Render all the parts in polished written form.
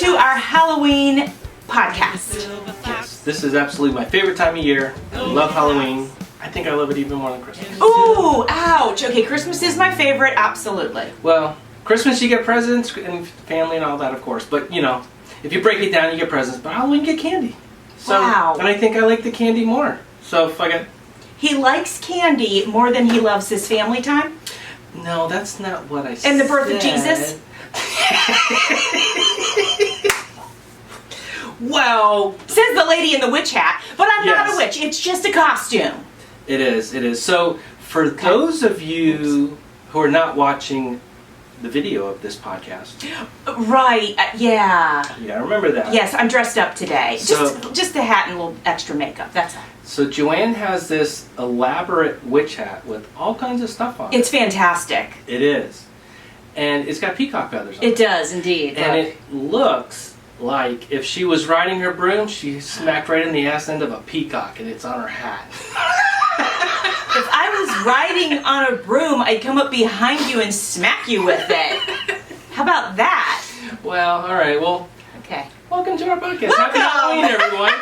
to our Halloween podcast. Yes, this is absolutely my favorite time of year. I love Halloween. I think I love it even more than Christmas. Ooh, ouch. Okay, Christmas is my favorite, absolutely. Well, Christmas you get presents and family and all that, of course. But, you know, if you break it down, you get presents. But Halloween, you get candy. So, wow. And I think I like the candy more. So if I get... He likes candy more than he loves his family time? No, that's not what I said. And the birth of Jesus? Well... Says the lady in the witch hat, but I'm yes. not a witch. It's just a costume. It is, it is. So, for those of you who are not watching the video of this podcast... Right, yeah. You gotta remember that. Yes, I'm dressed up today. So, just the hat and a little extra makeup, that's all. So Joanne has this elaborate witch hat with all kinds of stuff on it. It's fantastic. It is. And it's got peacock feathers on it. It does, indeed. And it looks like if she was riding her broom, she smacked right in the ass end of a peacock, and it's on her hat. If I was riding on a broom, I'd come up behind you and smack you with it. How about that? Well, all right. Well, okay. Welcome to our podcast. Happy Halloween, everyone.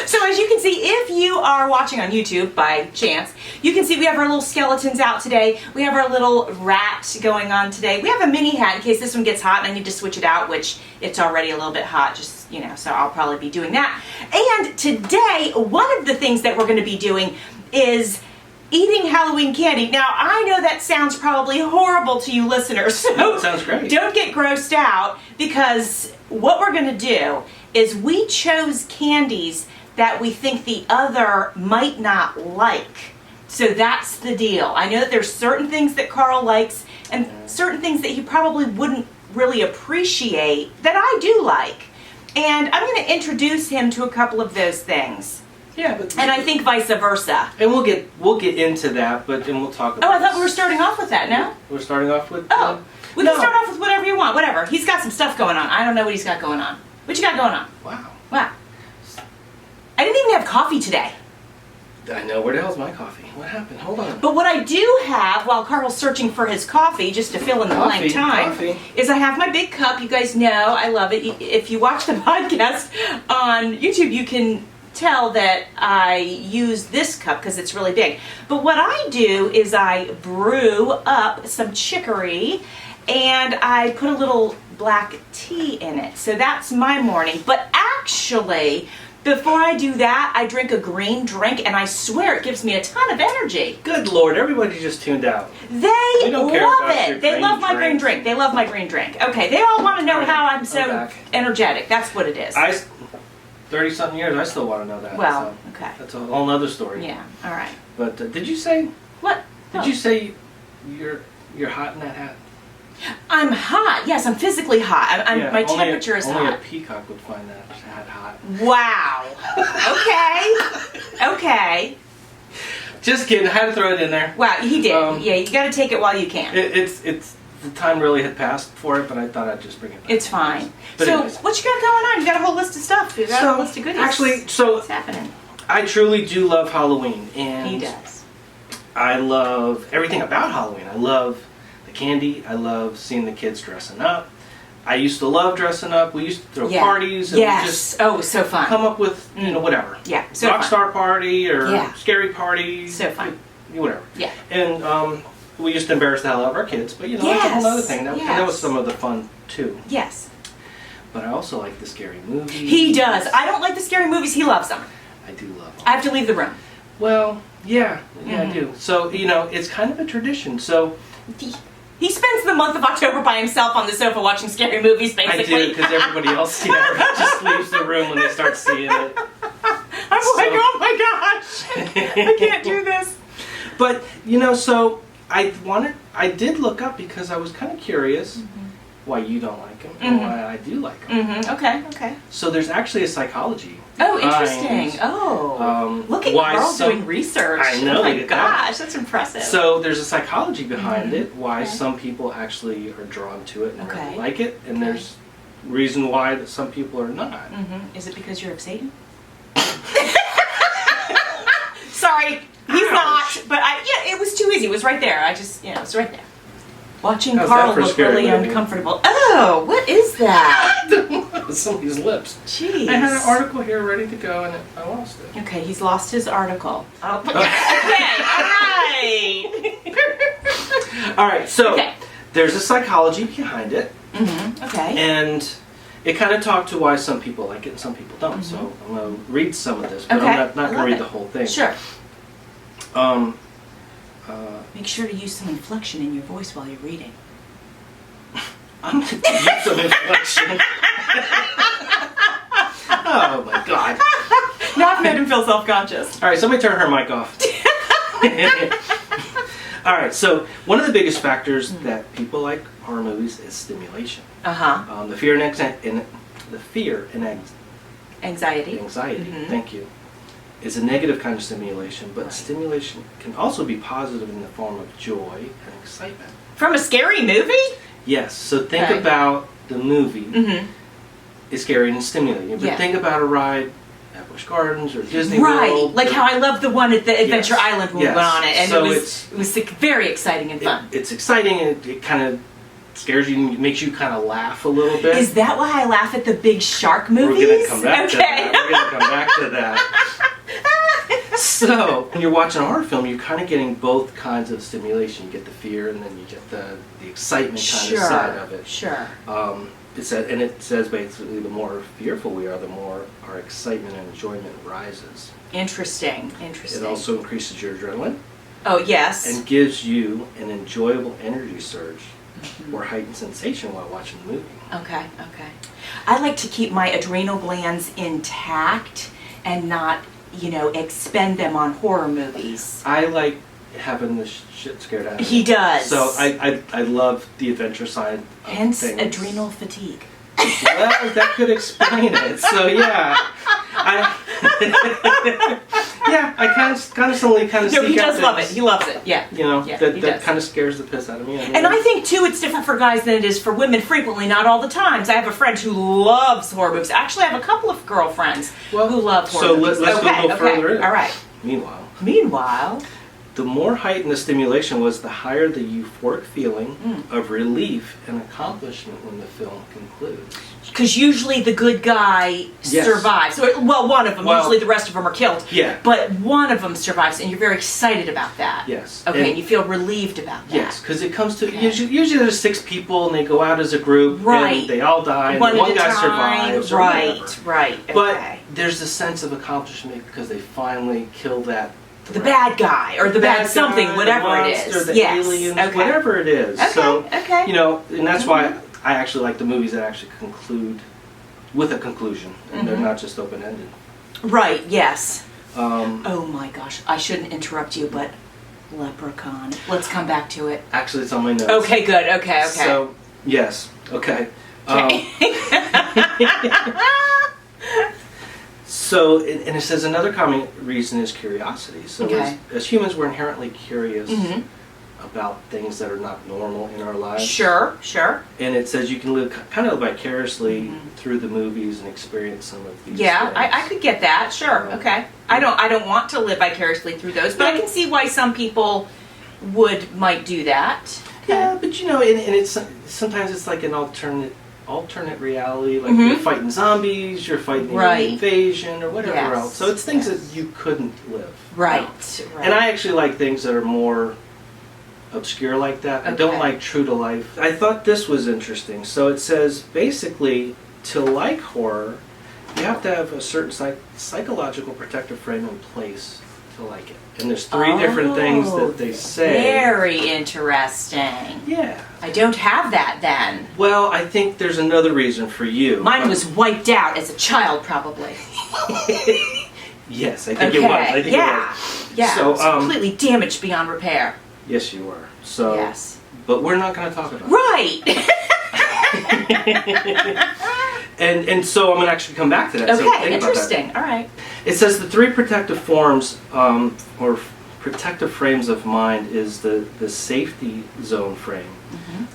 So as you can see, if you are watching on YouTube by chance, you can see we have our little skeletons out today. We have our little rat going on today. We have a mini hat in case this one gets hot and I need to switch it out, which it's already a little bit hot, just, you know, so I'll probably be doing that. And today, one of the things that we're going to be doing is eating Halloween candy. Now, I know that sounds probably horrible to you listeners, so no, it sounds great. Don't get grossed out, because what we're going to do is we chose candies that we think the other might not like. So that's the deal. I know that there's certain things that Carl likes and certain things that he probably wouldn't really appreciate that I do like. And I'm going to introduce him to a couple of those things. Yeah, but and I think vice versa. And we'll get into that, but then we'll talk about I thought we were starting off with that, no? We're starting off with... we can start off with whatever you want, whatever. He's got some stuff going on. I don't know what he's got going on. What you got going on? Wow. Wow. I didn't even have coffee today. I know. Where the hell's my coffee? What happened? Hold on. But what I do have, while Carl's searching for his coffee, just to fill in the blank time, is I have my big cup. You guys know I love it. If you watch the podcast on YouTube, you can tell that I use this cup because it's really big. But what I do is I brew up some chicory and I put a little black tea in it. So that's my morning. But actually, before I do that, I drink a green drink, and I swear it gives me a ton of energy. Good Lord, everybody just tuned out. They love it. They love my green drink. They love my green drink. Okay, they all want to know how I'm so energetic. That's what it is. 30-something years, I still want to know that. Well, so okay. That's a whole other story. Yeah, all right. But did you say... What? Did you say you're hot in that hat? I'm hot. Yes, I'm physically hot. My temperature is hot. Only a peacock would find that hat hot. Wow. Okay. Okay. Just kidding. I had to throw it in there. Wow, he did. Yeah, you got to take it while you can. It's the time really had passed for it, but I thought I'd just bring it back. It's fine. But so, anyways. What you got going on? You got a whole list of stuff. You got a whole list of goodies. Actually, what's happening? I truly do love Halloween, and he does. I love everything about Halloween. I love the candy. I love seeing the kids dressing up. I used to love dressing up. We used to throw parties. And we just it was so fun. Come up with, whatever. Yeah, so Rockstar party or scary party. So fun. Whatever. Yeah. And we used to embarrass the hell out of our kids, but it's a whole other thing. That was some of the fun too. Yes. But I also like the scary movies. He does. I don't like the scary movies. He loves them. I do love them. I have to leave the room. Well, yeah, I do. So, it's kind of a tradition. So he spends the month of October by himself on the sofa watching scary movies, basically. I do, because everybody else just leaves the room when they start seeing it. I'm like, oh my gosh, I can't do this. But, so I did look up because I was kind of curious why you don't like them and why I do like them. Okay. So there's actually a psychology. Oh, interesting. Look at Carl doing research. I know. Oh my gosh, that's impressive. So there's a psychology behind it, why some people actually are drawn to it and really like it, and there's reason why that some people are not. Is it because you're of Satan? Sorry, he's not. But it was too easy. It was right there. It's right there. Watching How's Carl that for a look scary really movie? uncomfortable. Oh, what is that? Somebody's lips. Jeez. I had an article here ready to go and I lost it. Okay, he's lost his article. Oh. Okay, all right. All right, so Okay. there's a psychology behind it, Okay. and it kind of talked to why some people like it and some people don't. So I'm going to read some of this, but Okay. I'm not I going to love read it. the whole thing. Sure. Make Make sure to use some inflection in your voice while you're reading. I'm going to use some inflection. Oh my God. Now I've made him feel self-conscious. All right, somebody turn her mic off. All right, so one of the biggest factors that people like horror movies is stimulation. Uh-huh. The fear and Anxiety. anxiety. Thank you. Is a negative kind of stimulation, but stimulation can also be positive in the form of joy and excitement. From a scary movie? Yes. So think Okay. about the movie. It's scary and stimulating, but Yeah. think about a ride at Busch Gardens or Disney Right, World. like how I loved the one at the Adventure Yes. Island when we Yes. went on it, and So it was very exciting and fun. It's exciting and it kind of scares you and makes you kind of laugh a little bit. Is that why I laugh at the big shark movies? We're going to come back to Okay. that. We're going to come back to that. So, when you're watching a horror film, you're kind of getting both kinds of stimulation. You get the fear, and then you get the excitement kind of side of it. Sure. It says basically the more fearful we are, the more our excitement and enjoyment rises. Interesting. It also increases your adrenaline Oh, yes. and gives you an enjoyable energy surge or heightened sensation while watching the movie. Okay. I like to keep my adrenal glands intact and not, expend them on horror movies. I like having the shit scared out of me. He does. So I love the adventure side of Hence things. adrenal fatigue. Well, that could explain it. So yeah, I constantly kind of. No, he does love it. He loves it. Yeah. You know, Yeah, that he does. kind of scares the piss out of me. And I think, too, it's different for guys than it is for women frequently, not all the times. I have a friend who loves horror movies. Actually, I have a couple of girlfriends who love horror movies. So let's go a little further in. All right. Meanwhile, the more heightened the stimulation was, the higher the euphoric feeling of relief and accomplishment when the film concludes. Because usually the good guy survives. Well, one of them. Usually the rest of them are killed. Yeah. But one of them survives, and you're very excited about that. Yes. Okay, and you feel relieved about that. Yes, because it comes to usually there's 6 people and they go out as a group Right. and they all die and One one at a guy time. survives or Right. whatever. Right. But Okay. there's a sense of accomplishment because they finally kill that The threat. bad guy or the bad something, guy, whatever the it monster, is. the Yes. aliens, Okay. whatever it is. Okay. So Okay. and that's why I actually like the movies that actually conclude with a conclusion and they're not just open ended. Right. Yes. Um, Oh my gosh, I shouldn't interrupt you, but Leprechaun. Let's come back to it. Actually, it's on my notes. Okay, good. Okay. So yes, okay. So, and it says another common reason is curiosity. So as humans, we're inherently curious about things that are not normal in our lives. Sure. And it says you can live kind of vicariously through the movies and experience some of these Yeah, things. I could get that. Sure. Okay. I don't want to live vicariously through those, but I can see why some people might do that. Okay. Yeah, but and it's sometimes it's like an alternate reality, like you're fighting zombies, you're fighting an invasion or whatever else. So it's things that you couldn't live. Right. And I actually like things that are more obscure like that. I don't like true to life. I thought this was interesting. So it says basically to like horror, you have to have a certain psychological protective frame in place to like it. And there's 3 different things that they say. Very interesting. Yeah. I don't have that then. Well, I think there's another reason for you. Mine was wiped out as a child, probably. Yes, I think it was. I think it was. Yeah. So, it was completely damaged beyond repair. Yes, you were. So, yes. But we're not going to talk about it. Right. And so I'm going to actually come back to that. Okay, so think interesting. About that. All right. It says the 3 protective forms or protective frames of mind is the safety zone frame,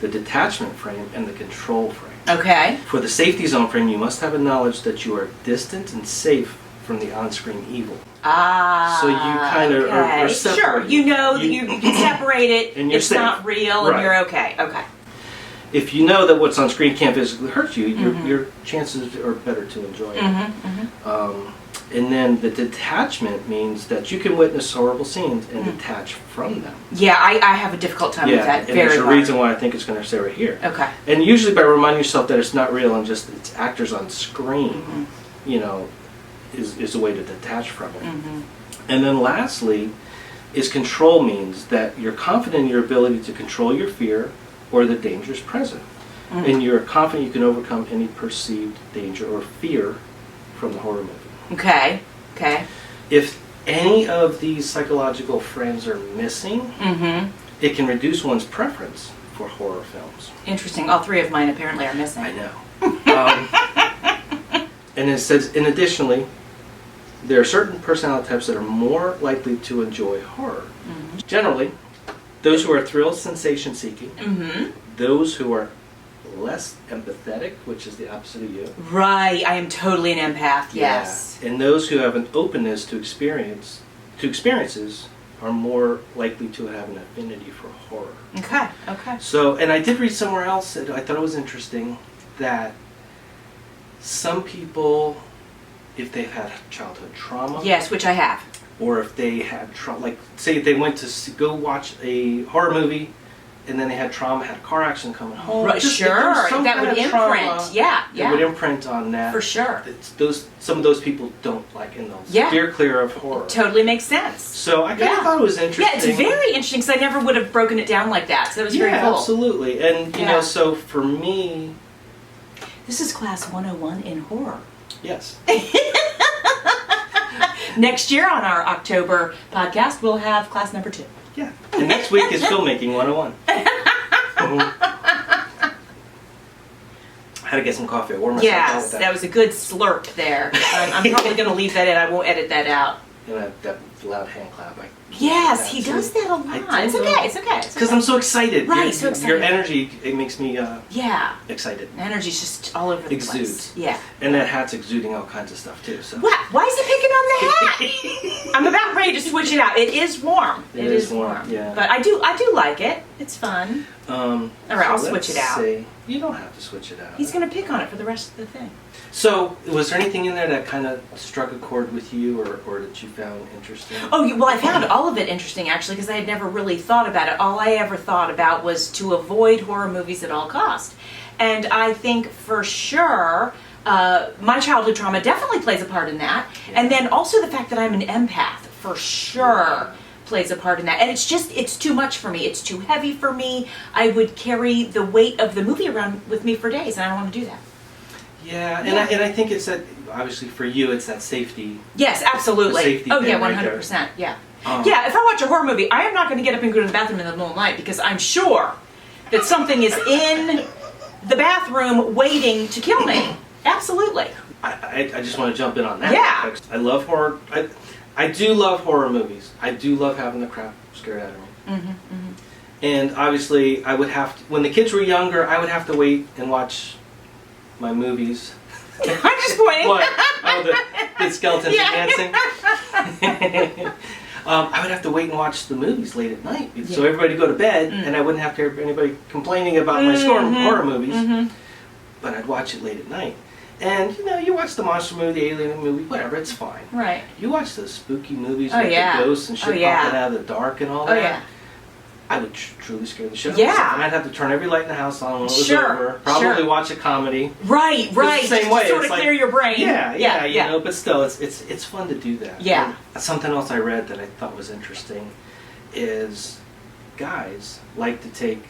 the detachment frame, and the control frame. Okay. For the safety zone frame, you must have a knowledge that you are distant and safe from the on-screen evil. Ah. So you kind of are separate. Sure, you can separate it. And you're it's safe. Not real, Right. and you're okay. Okay. If you know that what's on screen can't physically hurt you, your chances are better to enjoy it. And then the detachment means that you can witness horrible scenes and detach from them. Yeah, I have a difficult time with that. And there's a reason why I think it's going to say right here. Okay. And usually by reminding yourself that it's not real and just it's actors on screen, is a way to detach from it. And then lastly, is control means that you're confident in your ability to control your fear or the dangers present. And you're confident you can overcome any perceived danger or fear from the horror movie. Okay. If any of these psychological frames are missing, it can reduce one's preference for horror films. Interesting. All three of mine apparently are missing. I know. And it says, and additionally, there are certain personality types that are more likely to enjoy horror. Generally, those who are thrill sensation seeking, those who are less empathetic, which is the opposite of you. Right, I am totally an empath, yes. Yeah. And those who have an openness to experiences are more likely to have an affinity for horror. Okay. So, and I did read somewhere else, I thought it was interesting, that some people, if they've had childhood trauma. Yes, which I have. Or if they had trauma, like say they went to go watch a horror movie and then they had trauma, had a car accident coming home. Right, sure, that would imprint. Trauma, yeah. It would imprint on that. For sure. Some of those people don't like, and they'll steer clear of horror. Totally makes sense. So I kind of thought it was interesting. Yeah, it's very interesting because I never would have broken it down like that. So it was very cool. Yeah, absolutely. And, you know, so for me... This is class 101 in horror. Yes. Next year on our October podcast, we'll have class number 2. Yeah. And next week is filmmaking 101. I had to get some coffee. I wore myself out with that. That was a good slurp there. I'm probably going to leave that in. I won't edit that out. And that loud hand clap. Yes, he does that a lot. It's okay. Because I'm so excited. Right, so excited. Your energy, it makes me excited. Energy's just all over the Exudes. place. Yeah. And that hat's exuding all kinds of stuff too. So. What? Why is he picking on the hat? I'm about ready to switch it out. It is warm. It is warm. Yeah. But I do like it. It's fun. All right, I'll switch it out. You don't have to switch it out. He's going to pick on it for the rest of the thing. So, was there anything in there that kind of struck a chord with you or that you found interesting? Oh, well, I found all of it interesting, actually, because I had never really thought about it. All I ever thought about was to avoid horror movies at all cost. And I think for sure, my childhood trauma definitely plays a part in that. Yeah. And then also the fact that I'm an empath, for sure, plays a part in that. And it's too much for me. It's too heavy for me. I would carry the weight of the movie around with me for days, and I don't want to do that. Yeah, and I think it's that, obviously for you, it's that safety. Yes, absolutely. Safety 100%, yeah. Yeah, if I watch a horror movie, I am not going to get up and go to the bathroom in the middle of the night because I'm sure that something is in the bathroom waiting to kill me. Absolutely. I just want to jump in on that. Yeah. I love horror. I do love horror movies. I do love having the crap scared out of me. And obviously, I would have to, when the kids were younger, I would have to wait and watch my movies. I'm just pointing. What? Oh, the skeletons dancing. I would have to wait and watch the movies late at night, so everybody would go to bed, and I wouldn't have to hear anybody complaining about my horror movies. But I'd watch it late at night. And, you know, you watch the monster movie, the alien movie, whatever, it's fine. Right. You watch those spooky movies with the ghosts and shit popping out of the dark and all that. Yeah. I would truly scare the shit out of myself. And I'd have to turn every light in the house on when it was over. Probably watch a comedy. Right. It's the same way. Sort of clear your brain. Yeah, you know, but still, it's fun to do that. Yeah. And something else I read that I thought was interesting is guys like to take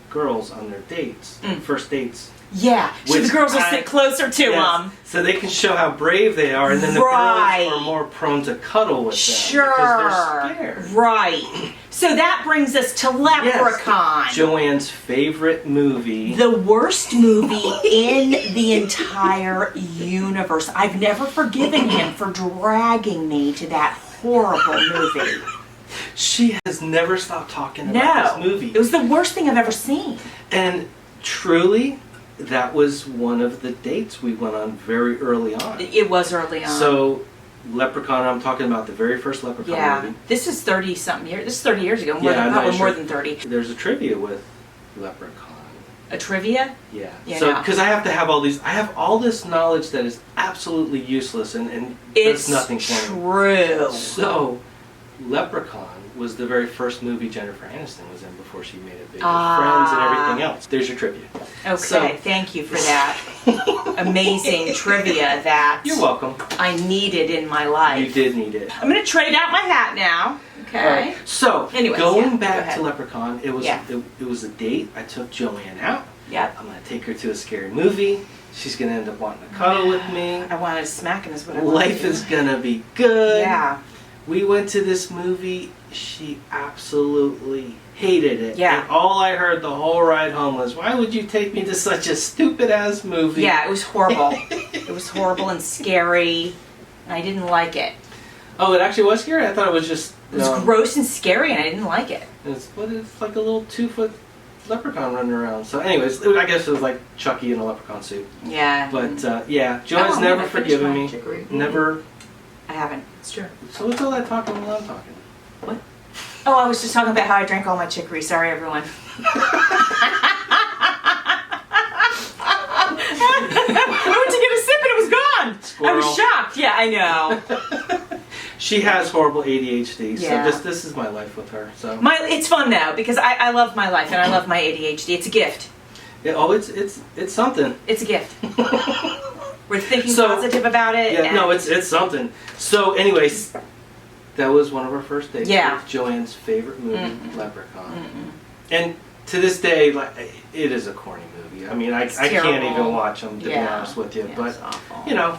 girls on their dates, first dates. Yeah, so the girls will sit closer to them. So they can show how brave they are, and then the girls are more prone to cuddle with them because they're scared. Right. So that brings us to Leprechaun. Yes. Joanne's favorite movie. The worst movie in the entire universe. I've never forgiven him for dragging me to that horrible movie. She has never stopped talking about this movie. It was the worst thing I've ever seen. And truly, that was one of the dates we went on very early on. It was early on. So Leprechaun, I'm talking about the very first Leprechaun movie. This is 30-something years. This is 30 years ago. More than 30. There's a trivia with Leprechaun. A trivia? Yeah. So, because I have to have all these, I have all this knowledge that is absolutely useless and does nothing for me. It's true. So, Leprechaun was the very first movie Jennifer Aniston was in before she made it big with Friends and everything else. There's your trivia. Okay, thank you for that amazing trivia that you're welcome. I needed in my life. You did need it. I'm going to trade out my hat now. Okay. Right. So, anyways, going back to Leprechaun, it was Yeah. it was a date. I took Joanne out. Yep. I'm going to take her to a scary movie. She's going to end up wanting to cuddle with me. I wanted to smack him is what I wanted Life to do. is going to be good. Yeah. We went to this movie. She absolutely hated it. Yeah. And all I heard the whole ride home was, why would you take me to such a stupid-ass movie? Yeah, it was horrible. It was horrible and scary. And I didn't like it. Oh, it actually was scary? I thought it was just... It was gross and scary and I didn't like it. It's like a little 2-foot leprechaun running around. So anyways, I guess it was like Chucky in a leprechaun suit. Yeah. But yeah, Joanne's never forgiven me. Never. I haven't. It's true. So what's all that talking while I'm talking? What? Oh, I was just talking about how I drank all my chicory. Sorry, everyone. I went to get a sip and it was gone. Squirrel. I was shocked. Yeah, I know. She has horrible ADHD, Yeah. so this is my life with her. So It's fun though because I love my life and I love my ADHD. It's a gift. yeah, it's something. It's a gift. We're thinking positive about it. Yeah, no, it's something. So anyways, that was one of our first dates. Yeah. With Joanne's favorite movie, Leprechaun. And to this day, like, it is a corny movie. I mean, I can't even watch them, to be honest with you. Yeah, but it's awful. you know,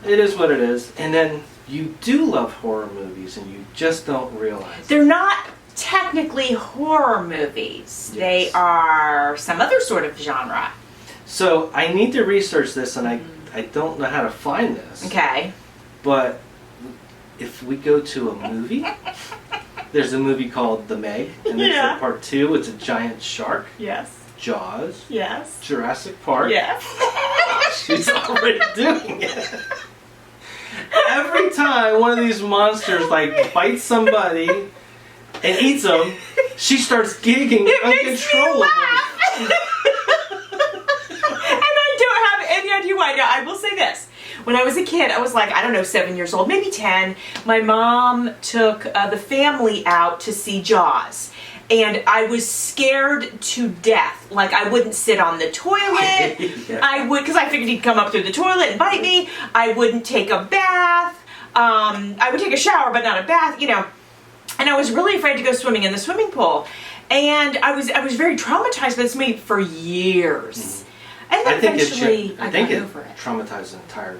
it is what it is. And then you do love horror movies, and you just don't realize They're not technically horror movies. Yes. They are some other sort of genre. So I need to research this, and I don't know how to find this. Okay. But if we go to a movie, there's a movie called The Meg, and there's a part 2. It's a giant shark. Yes. Jaws. Yes. Jurassic Park. Yes. She's already doing it. Every time one of these monsters like bites somebody and eats them, she starts giggling uncontrollably. And I don't have any idea why. Now, I will say this. When I was a kid, I was like, I don't know, 7 years old, maybe 10. My mom took the family out to see Jaws. And I was scared to death. Like, I wouldn't sit on the toilet. Yeah. I would, because I figured he'd come up through the toilet and bite me. I wouldn't take a bath. I would take a shower, but not a bath, you know. And I was really afraid to go swimming in the swimming pool. And I was very traumatized by this movie for years. And then eventually I got over it. Traumatized an entire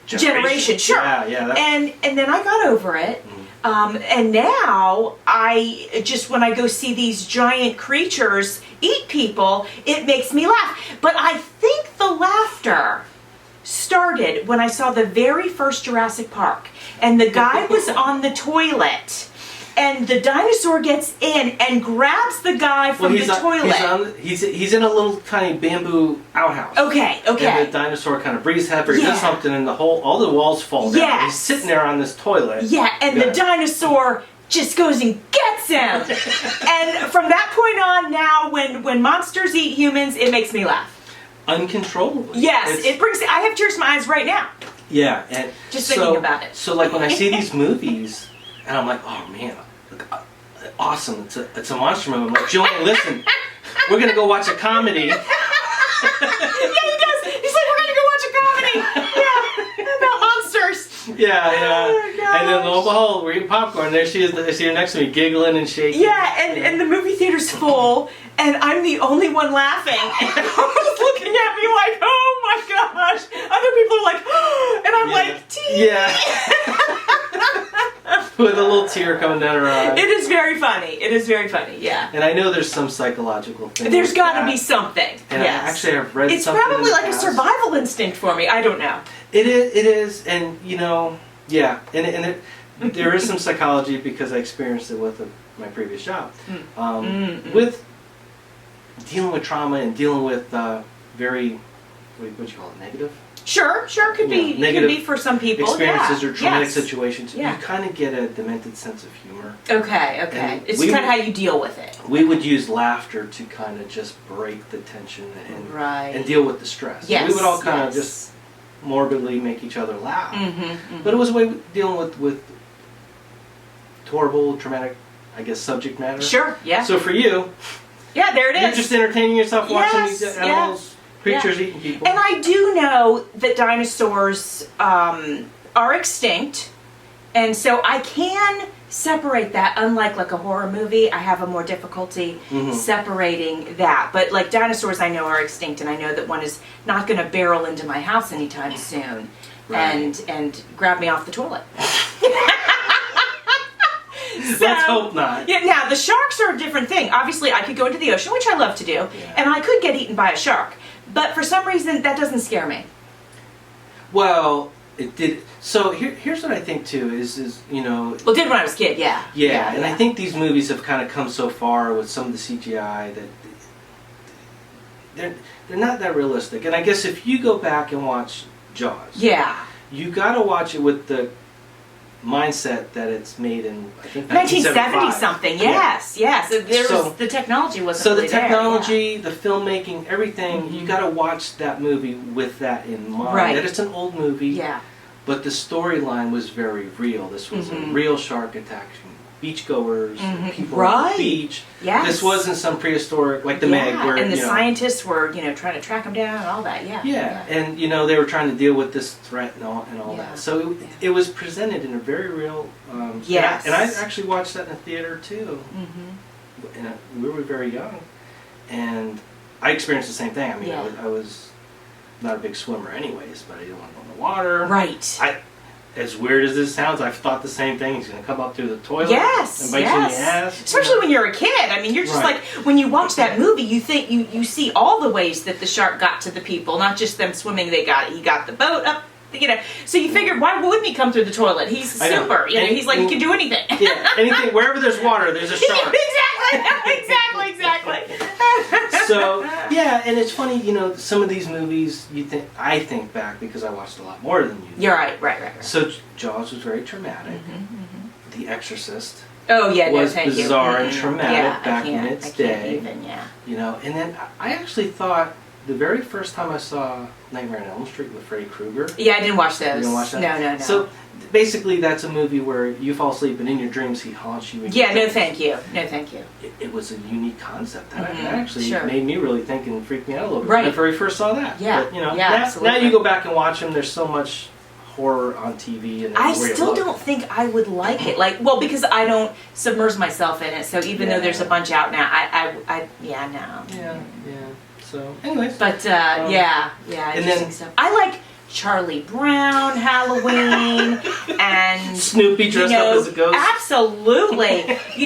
Generation, sure. Yeah. And then I got over it. And now I just, when I go see these giant creatures eat people, it makes me laugh. But I think the laughter started when I saw the very first Jurassic Park. And the guy was on the toilet. And the dinosaur gets in and grabs the guy from the toilet. He's in a little tiny bamboo outhouse. Okay. And the dinosaur kind of breathes heavy, does something, and all the walls fall down. Yes. He's sitting there on this toilet. Yeah, and the dinosaur just goes and gets him. And from that point on, now when monsters eat humans, it makes me laugh. Uncontrollably. Yes, it brings. I have tears in my eyes right now. Yeah, and just thinking about it. So like when I see these movies, and I'm like, oh man, awesome! It's a monster movie. I'm like, Joanne, listen, we're gonna go watch a comedy. Yeah, he does. He's like, we're gonna go watch a comedy. Yeah, about monsters. Yeah. Oh, and then lo and behold, we're eating popcorn. There she is. I see her next to me, giggling and shaking. Yeah, and the movie theater's full, and I'm the only one laughing. And everyone's looking at me like, oh my gosh. Other people are like, oh, and I'm like, tee. Yeah. With a little tear coming down her eye. It is very funny. Yeah. And I know there's some psychological thing. There's got to be something. And yes. I've read it's something. It's probably like a survival instinct for me. I don't know. It is, and you know, yeah, and there is some psychology because I experienced it with my previous job, with dealing with trauma and dealing with very, what do you call it, negative? Sure, could be for some people. Experiences or traumatic situations. Yeah. You kind of get a demented sense of humor. Okay. It's kind of how you deal with it. We would use laughter to kind of just break the tension and deal with the stress. Yes. We would all kind of just morbidly make each other laugh. But it was a way of dealing with horrible, traumatic, I guess, subject matter. Sure, yeah. So for you, there it is. You're just entertaining yourself watching these animals, creatures eating people. And I do know that dinosaurs are extinct, and so I can separate that. Unlike like a horror movie, I have a more difficulty separating that. But like dinosaurs, I know are extinct, and I know that one is not going to barrel into my house anytime soon and grab me off the toilet. So, let's hope not. Yeah, now the sharks are a different thing. Obviously, I could go into the ocean, which I love to do, and I could get eaten by a shark. But for some reason, that doesn't scare me. Well, it did. So here's what I think too is Well, it did when I was a kid, yeah. Yeah, I think these movies have kind of come so far with some of the CGI that they're not that realistic. And I guess if you go back and watch Jaws, you got to watch it with the mindset that it's made in, I think, 1970 something. Yes. The technology wasn't. So really the technology, the filmmaking, everything, you got to watch that movie with that in mind. Right. That it's an old movie. Yeah. But the storyline was very real. This was a real shark attacking beachgoers, people on the beach. Yes. This wasn't some prehistoric, like the Meg, where and the scientists were, trying to track them down and all that. Yeah, and they were trying to deal with this threat and all that. So it was presented in a very real. Yes. And I actually watched that in the theater too. And we were very young, and I experienced the same thing. I mean, I was not a big swimmer, anyways, but I didn't want to go in the water. Right. As weird as this sounds, I've thought the same thing. He's going to come up through the toilet and bite you in the ass. Especially when you're a kid. I mean, you're just like, when you watch that movie, you think you see all the ways that the shark got to the people, not just them swimming. He got the boat up, So you figured, why wouldn't he come through the toilet? He's super. He's like, he can do anything. Anything. Wherever there's water, there's a shark. Exactly. So and it's funny, some of these movies I think back because I watched a lot more than you. You're right. So Jaws was very traumatic. The Exorcist was bizarre and traumatic back in its day. And then I actually thought the very first time I saw Nightmare on Elm Street with Freddy Krueger. Yeah, I didn't watch those. You didn't watch that? No. So basically, that's a movie where you fall asleep and in your dreams he haunts you. No thank you. It was a unique concept that actually made me really think and freaked me out a little bit when I very first saw that. Yeah. But, now you go back and watch them, there's so much horror on TV. And I still don't think I would like it. Because I don't submerge myself in it. So even though there's a bunch out now, no. Yeah. So, anyways. But, interesting stuff. I like Charlie Brown, Halloween, and Snoopy dressed up as a ghost. Absolutely.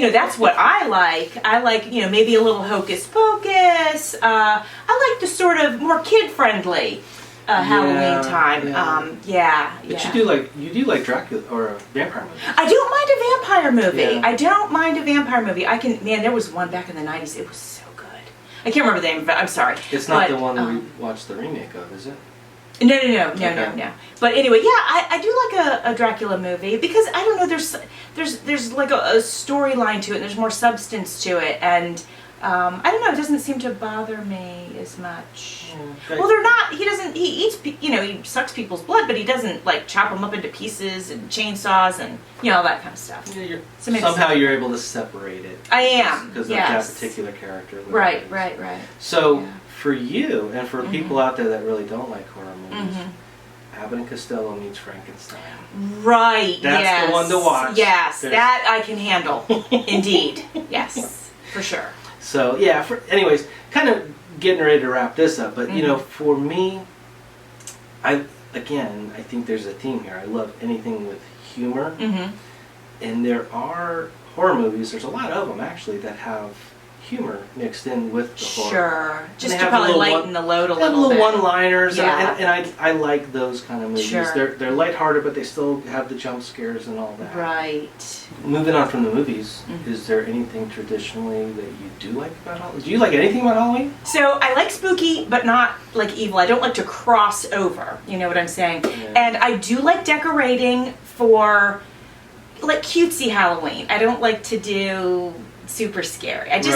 That's what I like. I like, maybe a little hocus pocus. I like the sort of more kid-friendly Halloween time. But you do like Dracula or a vampire movie. I don't mind a vampire movie. I don't mind a vampire movie. there was one back in the 90s. It was so good. I can't remember the name of it. I'm sorry. It's not the one we watched the remake of, is it? No. But anyway, I do like a Dracula movie because I don't know. There's like a storyline to it. There's more substance to it, and I don't know. It doesn't seem to bother me as much. Okay. Well, they're not. He doesn't. He eats. He sucks people's blood, but he doesn't like chop them up into pieces and chainsaws and all that kind of stuff. Yeah, somehow you're able to separate it. I am because of that particular character. Right. So for you and for people out there that really don't like horror movies, Abbott and Costello meets Frankenstein. Right. That's the one to watch. Yes, that I can handle. Indeed. Yes, for sure. So anyways, kind of getting ready to wrap this up, but for me, I think there's a theme here. I love anything with humor, and there are horror movies. There's a lot of them actually that have humor mixed in with the horror. Sure. Just to probably lighten the load a little bit. One-liners, Yeah. and I like those kind of movies. Sure. They're lighthearted, but they still have the jump scares and all that. Right. Moving on from the movies, is there anything traditionally that you do like about Halloween? Do you like anything about Halloween? So I like spooky, but not like evil. I don't like to cross over. You know what I'm saying? Yeah. And I do like decorating for like cutesy Halloween. I don't like to do super scary. It's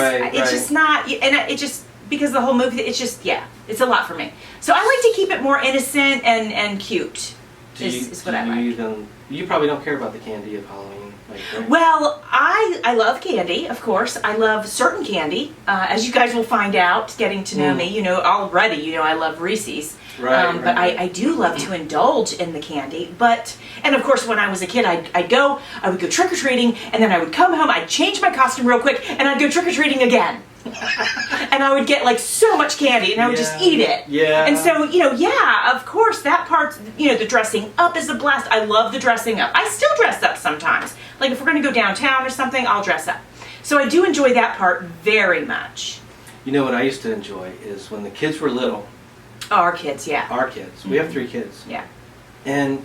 just not, and it just, because the whole movie, it's just, it's a lot for me. So I like to keep it more innocent and cute. Is what I like. You probably don't care about the candy of Halloween. Right? Well, I love candy, of course. I love certain candy. As you guys will find out, getting to know me, already, I love Reese's. Right, but I do love to indulge in the candy. And of course, when I was a kid, I would go trick-or-treating, and then I would come home, I'd change my costume real quick, and I'd go trick-or-treating again. And I would get like so much candy, and I would just eat it. Yeah. And so, of course, that part, the dressing up is a blast. I love the dressing up. I still dress up sometimes. Like if we're going to go downtown or something, I'll dress up. So I do enjoy that part very much. You know what I used to enjoy is when the kids were little. Our kids, yeah. Our kids. We have 3 kids. Yeah. And,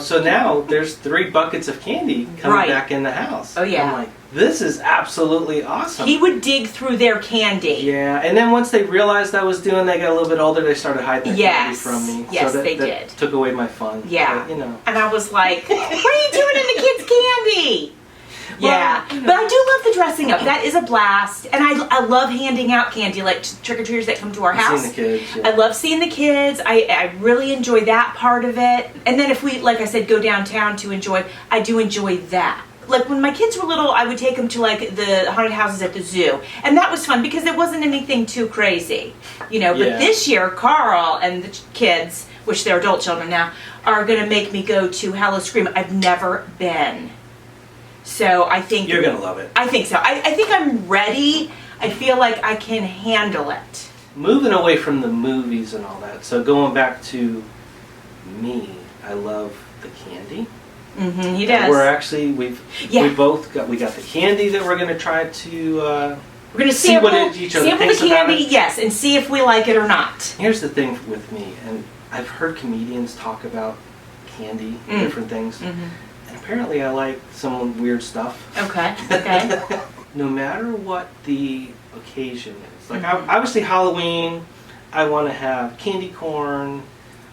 so now there's 3 buckets of candy coming back in the house. Oh, yeah. I'm like, this is absolutely awesome. He would dig through their candy. Yeah, and then once they realized I was they got a little bit older, they started hiding their candy from me. Yes, so they that did. Took away my fun. Yeah. But, And I was like, what are you doing in the kids' candy? Yeah, but I do love the dressing up. That is a blast. And I love handing out candy, like trick-or-treaters that come to our house. Seeing the kids. Yeah. I love seeing the kids. I really enjoy that part of it. And then if we, like I said, go downtown to enjoy, I do enjoy that. Like when my kids were little, I would take them to like the haunted houses at the zoo. And that was fun because there wasn't anything too crazy. But this year, Carl and the kids, which they're adult children now, are going to make me go to Hallow Scream. I've never been. So I think you're gonna love it. I think so. I think I'm ready. I feel like I can handle it. Moving away from the movies and all that, so going back to me, I love the candy. He does. We're actually we got the candy that we're gonna try to. We're gonna sample each other the thinks candy, about it. yes, and see if we like it or not. Here's the thing with me, and I've heard comedians talk about candy, different things. And apparently I like some weird stuff. Okay. No matter what the occasion is. Like obviously Halloween, I want to have candy corn.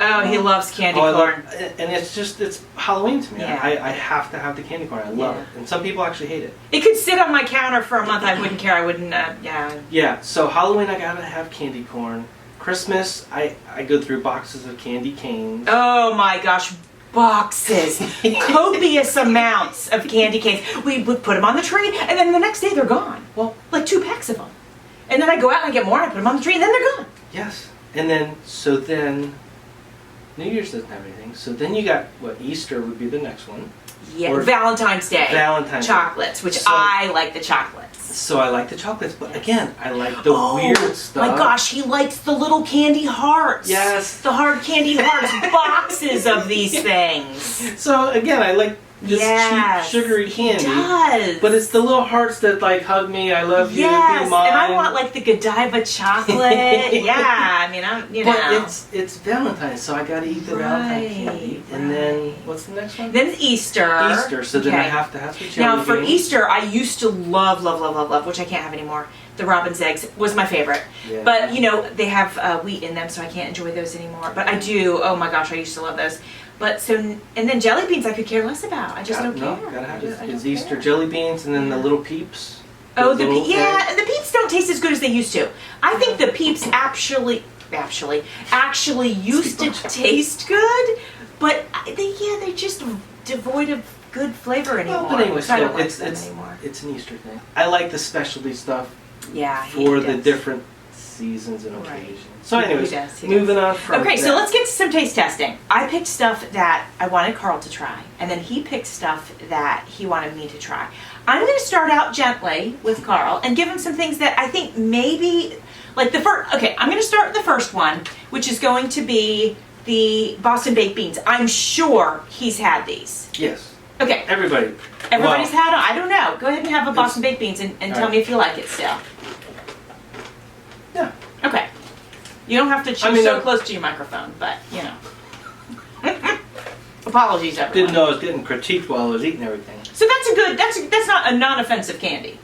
Oh, he loves candy corn. And it's Halloween to me. Yeah. I have to have the candy corn. I love it. And some people actually hate it. It could sit on my counter for a month. I wouldn't care. I wouldn't, Yeah, so Halloween I gotta have candy corn. Christmas, I go through boxes of candy canes. Oh my gosh. Boxes, copious amounts of candy canes. We would put them on the tree, and then the next day they're gone. Well, like 2 packs of them. And then I go out and I get more, and I put them on the tree, and then they're gone. Yes. And then, New Year's doesn't have anything. So then you got, Easter would be the next one. Yeah, or Valentine's Day. Valentine's chocolates, which I like the chocolates. So I like the chocolates, but again, I like the weird stuff. My gosh, he likes the little candy hearts. Yes. The hard candy hearts, boxes of these things. So again, I like this cheap, sugary candy. He does. But it's the little hearts that like hug me, I love you, yes, be mine. And I want like the Godiva chocolate. Yeah, I mean, But it's Valentine's, so I gotta eat the Valentine's candy. And then, what's the next one? Then it's Easter. Easter, so then I have to have some jelly Now for beans. Easter, I used to love, which I can't have anymore. The robin's eggs was my favorite. Yeah. But, they have wheat in them, so I can't enjoy those anymore. But I do, oh my gosh, I used to love those. But and then jelly beans I could care less about. I just don't care. No, gotta have it. It's Easter jelly beans and then the little Peeps. Oh, the Peeps don't taste as good as they used to. I think the Peeps actually used to taste good, but they're just devoid of good flavor anymore. Well, but anyway, so I don't like it's them anymore. It's an Easter thing. I like the specialty stuff. Yeah, for the different seasons and occasions. So anyways, he moving on from Okay, that. so let's get to some taste testing. I picked stuff that I wanted Carl to try, and then he picked stuff that he wanted me to try. I'm going to start out gently with Carl and give him some things that I think maybe, like the first, okay, I'm going to start with the first one, which is going to be the Boston baked beans. I'm sure he's had these. Yes. Okay. Everybody's had them? I don't know. Go ahead and have a Boston baked beans and tell me if you like it still. Okay. You don't have to chew so close to your microphone, but, you know. Apologies, everyone. Didn't know I was getting critiqued while I was eating everything. So that's not a non-offensive candy.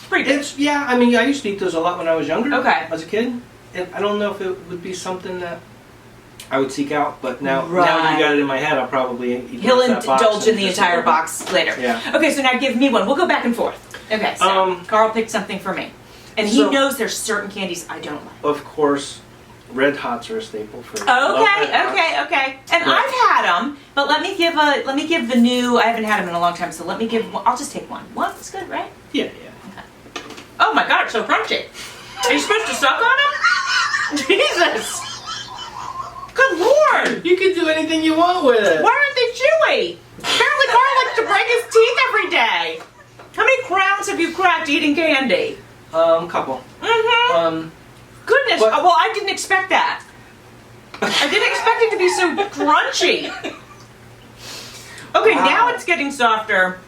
Pretty good. Yeah, I mean, I used to eat those a lot when I was younger. Okay. As a kid. And I don't know if it would be something that I would seek out, but now you got it in my head, I'll probably eat He'll indulge in the entire box later. Yeah. Okay, so now give me one. We'll go back and forth. Okay, so Carl picked something for me. And he knows there's certain candies I don't like. Of course, Red Hots are a staple for me. Okay. And I've had them, but let me give the new. I haven't had them in a long time, so let me give. I'll just take one. One is good, right? Yeah. Okay. Oh my God, it's so crunchy. Are you supposed to suck on them? Jesus. Good Lord. You can do anything you want with it. Why aren't they chewy? Apparently, Carl likes to break his teeth every day. How many crowns have you cracked eating candy? Couple. Mm-hmm. Goodness. Well, I didn't expect that. I didn't expect it to be so crunchy. Okay, now it's getting softer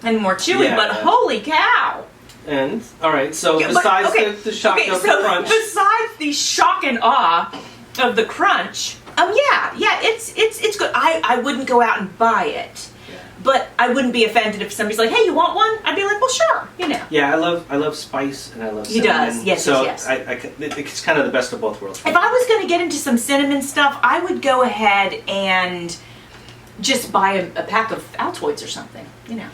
and more chewy, but holy cow. And, alright, so besides the shock of the crunch. Besides the shock and awe of the crunch, it's good. I wouldn't go out and buy it. But I wouldn't be offended if somebody's like, "Hey, you want one?" I'd be like, "Well, sure," you know. Yeah, I love spice and I love cinnamon. He does, yes, so yes. it's kind of the best of both worlds. If I was going to get into some cinnamon stuff, I would go ahead and just buy a pack of Altoids or something, you know.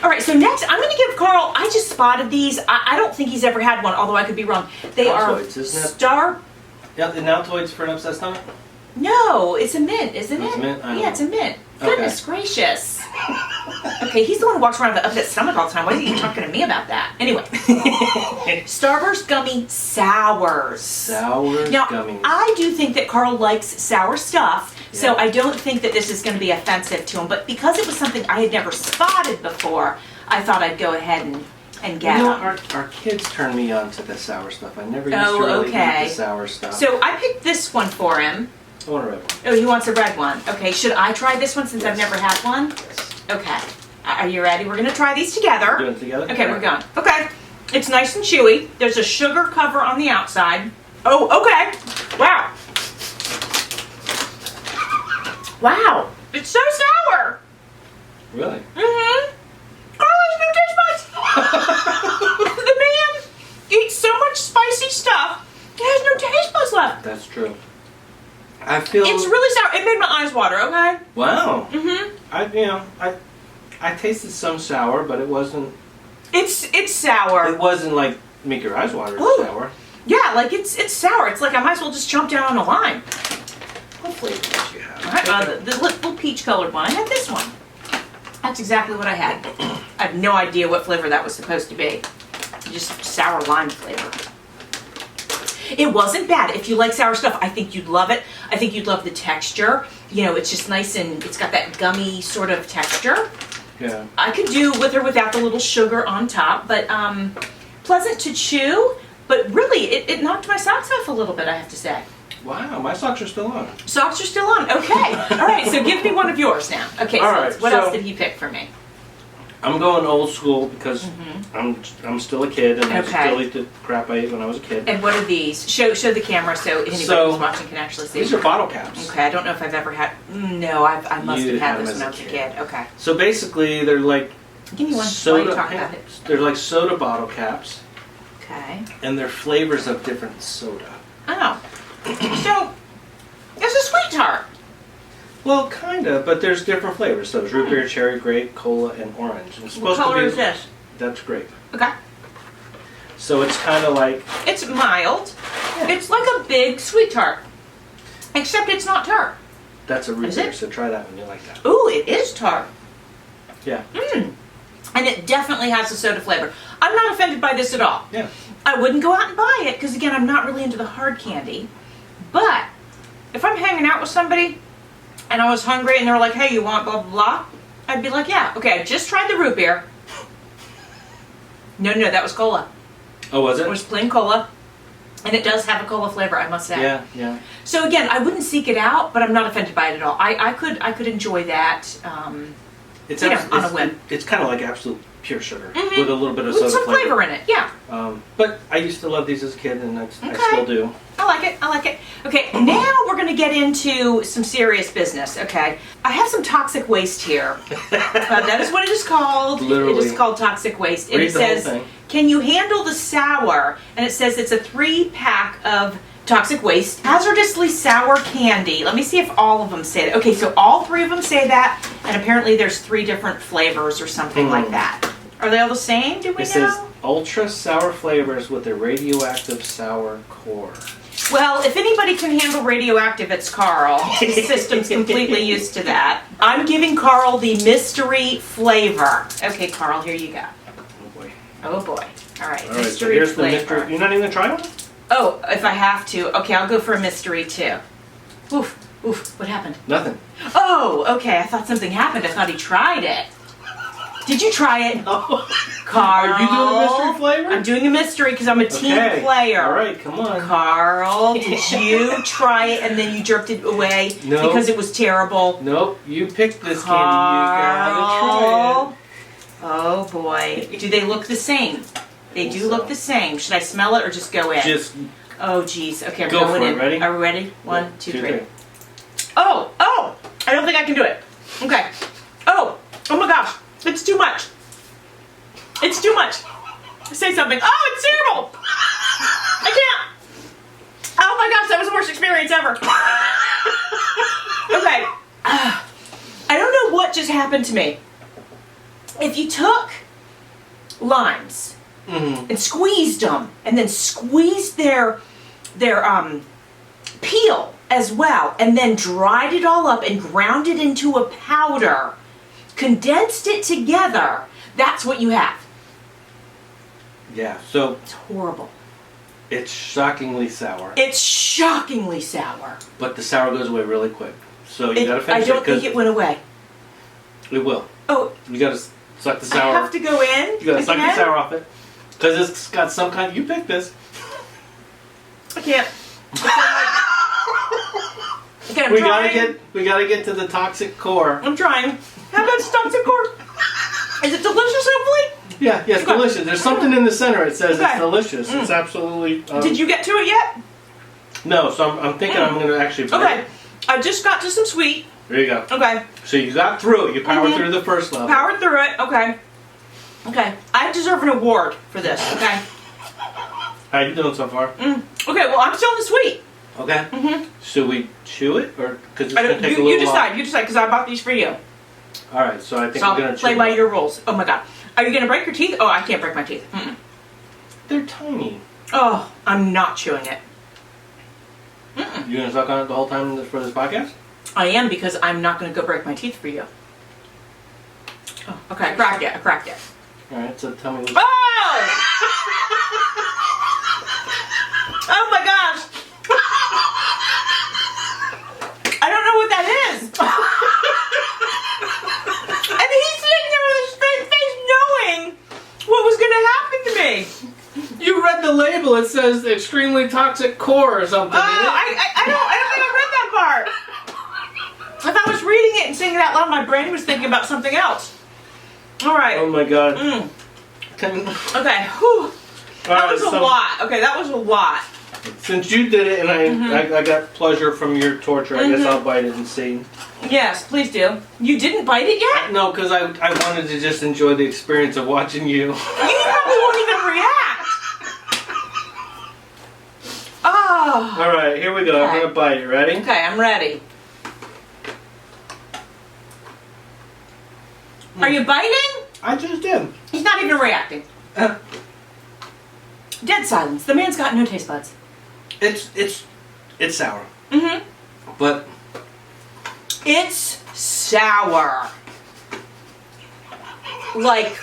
All right, so next, I'm going to give Carl. I just spotted these. I don't think he's ever had one, although I could be wrong. They Altoids, are isn't it? Yeah, an Altoids for an upset stomach. No, it's a mint, isn't it? It's a mint. It's a mint. Goodness gracious. Okay, he's the one who walks around with an upset stomach all the time. Why is he even talking to me about that? Anyway. Starburst Gummy Sours. Sour gummies. I do think that Carl likes sour stuff, so I don't think that this is going to be offensive to him. But because it was something I had never spotted before, I thought I'd go ahead and get them. Our kids turned me on to the sour stuff. I never used to really eat the sour stuff. So I picked this one for him. I want a red one. Oh, he wants a red one. Okay, should I try this one since I've never had one? Yes. Okay. Are you ready? We're going to try these together. We're doing it together? Okay, we're going. Okay. It's nice and chewy. There's a sugar cover on the outside. Oh, okay. Wow. Wow. It's so sour. Really? Mm-hmm. Carl has no taste buds. The man eats so much spicy stuff, he has no taste buds left. That's true. I feel it's really sour. It made my eyes water. Okay. Wow. Mm-hmm. I tasted some sour, but it wasn't. It's sour. It wasn't like make your eyes water. Ooh. Sour. Yeah, like it's sour. It's like I might as well just chomp down on a lime. What flavor did you have? All right, the little peach colored one. I had this one. That's exactly what I had. I have no idea what flavor that was supposed to be. Just sour lime flavor. It wasn't bad. If you like sour stuff, I think you'd love it. I think you'd love the texture. You know, it's just nice and it's got that gummy sort of texture. Yeah. I could do with or without the little sugar on top, but pleasant to chew. But really, it knocked my socks off a little bit, I have to say. Wow, my socks are still on. Socks are still on. Okay. All right, so give me one of yours now. Okay, what else did he pick for me? I'm going old school because I'm still a kid and I still eat the crap I ate when I was a kid. And what are these? Show the camera so anybody who's watching can actually see. These are bottle caps. Okay, I don't know if I've ever had. No, I must have had this when I was a kid. Okay. So basically, they're like give me one soda. while you talk about it. They're like soda bottle caps. Okay. And they're flavors of different soda. Oh. So, it's a sweet tart. Well, kind of, but there's different flavors. So there's root beer, cherry, grape, cola, and orange. It's What color is this? That's grape. Okay. So it's kind of like... It's mild. Yeah. It's like a big sweet tart. Except it's not tart. That's a root beer, so try that one. You like that. Ooh, it is tart. Yeah. And it definitely has a soda flavor. I'm not offended by this at all. Yeah. I wouldn't go out and buy it because, again, I'm not really into the hard candy. But if I'm hanging out with somebody and I was hungry and they were like, hey, you want blah, blah, blah, I'd be like, yeah. Okay, I just tried the root beer. No, that was cola. Oh, was it? It was plain cola. And it does have a cola flavor, I must say. Yeah. So, again, I wouldn't seek it out, but I'm not offended by it at all. I could enjoy that It's on a whim. It's kind of like absolute pure sugar with a little bit of with soda some flavor in it. Yeah. But I used to love these as a kid, and I Okay. still do. I like it. I like it. Okay, now we're going to get into some serious business. Okay, I have some toxic waste here. That is what it is called. Literally. It is called toxic waste. And Read it the whole says, thing. "Can you handle the sour?" And it says it's a 3-pack of toxic waste, hazardously sour candy. Let me see if all of them say that. Okay, so all 3 of them say that, and apparently there's 3 different flavors or something like that. Are they all the same? Do we know? It says ultra sour flavors with a radioactive sour core. Well, if anybody can handle radioactive, it's Carl. His system's completely used to that. I'm giving Carl the mystery flavor. Okay, Carl, here you go. Oh boy. Oh boy. All right, All right, so mystery here's flavor. the mystery. You're not even gonna try one? Oh, if I have to. Okay, I'll go for a mystery too. Oof, oof, what happened? Nothing. Oh, okay, I thought something happened. I thought he tried it. Did you try it? Oh. Carl. Are you doing a mystery flavor? I'm doing a mystery because I'm a team player. All right, come on. Carl, did you try it and then you jerked it away No. because it was terrible? Nope, you picked this candy. You gotta try it. Oh boy. Do they look the same? They do look the same. Should I smell it or just go in? Just Oh geez. Okay, I'm Go going for it. in. Ready? Are we ready? 1, 2, 3. 3. Oh! I don't think I can do it. Okay. Oh my gosh. It's too much. It's too much. Say something. Oh, it's terrible. I can't. Oh my gosh, that was the worst experience ever. Okay. I don't know what just happened to me. If you took limes and squeezed them and then squeezed their peel as well and then dried it all up and ground it into a powder, condensed it together, that's what you have. Yeah, so It's horrible. it's shockingly sour. It's shockingly sour. But the sour goes away really quick. So you gotta finish I don't it. think it went away. It will. Oh, You gotta suck the I sour. have to go in. You gotta suck the again? sour off it. Because it's got some kind. You picked this. I can't. Okay, I'm We trying. gotta get to the toxic core. I'm trying. How about toxic core? Is it delicious, hopefully? Yeah, it's Okay. delicious. There's something in the center. It says Okay. it's delicious. It's absolutely. Did you get to it yet? No, so I'm thinking I'm gonna actually. Okay. I just got to some sweet. There you go. Okay. So you got through it. You powered through the first level. Powered through it. Okay. Okay. I deserve an award for this. Okay. How you doing so far? Okay. Well, I'm still in the sweet. Okay. Should we chew it or because it's I gonna don't, take a you little decide. while? You decide because I bought these for you. All right. So I think So we're gonna I'll play chew by it. your rules. Oh my god. Are you gonna break your teeth? Oh, I can't break my teeth. Mm-mm. They're tiny. Oh, I'm not chewing it. You gonna suck on it the whole time for this podcast? I am because I'm not gonna go break my teeth for you. Oh, okay. I cracked it. I cracked it. All right. So tell me. What Oh! Oh my gosh! I don't know what that is. And he's sitting there with a straight face, knowing what was going to happen to me. You read the label. It says extremely toxic core or something. I don't think I read that part. If I was reading it and saying it out loud, my brain was thinking about something else. All right. Oh my god. Okay. Whew. That was a lot. Okay, that was a lot. Since you did it and I got pleasure from your torture, I guess I'll bite it and see. Yes, please do. You didn't bite it yet? No, because I wanted to just enjoy the experience of watching you. You probably won't even react. Oh. All right, here we go. Okay. I'm gonna bite it. Ready? Okay, I'm ready. Are you biting? I just did. He's not even reacting. Dead silence. The man's got no taste buds. It's sour. But It's sour. Like,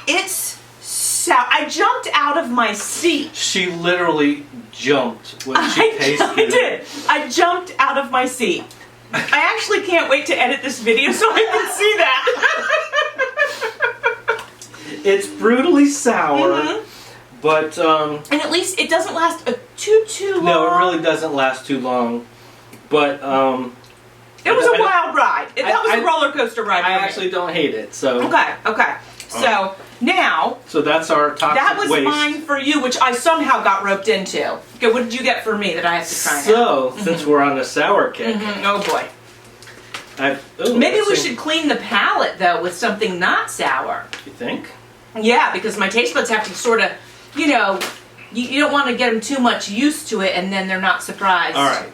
it's sour. I jumped out of my seat. she literally jumped when she tasted I it. did. I jumped out of my seat. I actually can't wait to edit this video so I can see that. It's brutally sour, but And at least it doesn't last too long. no, it really doesn't last too long. But It was a wild ride. That was a roller coaster ride for I me. actually don't hate it. So Okay. So now, so that's our toxic that was waste. mine for you, which I somehow got roped into. Okay, what did you get for me that I have to try now? So, since we're on the sour kick, Oh boy. Maybe we should clean the palate though with something not sour. You think? Yeah, because my taste buds have to sort of, you know, you don't want to get them too much used to it and then they're not surprised. All right.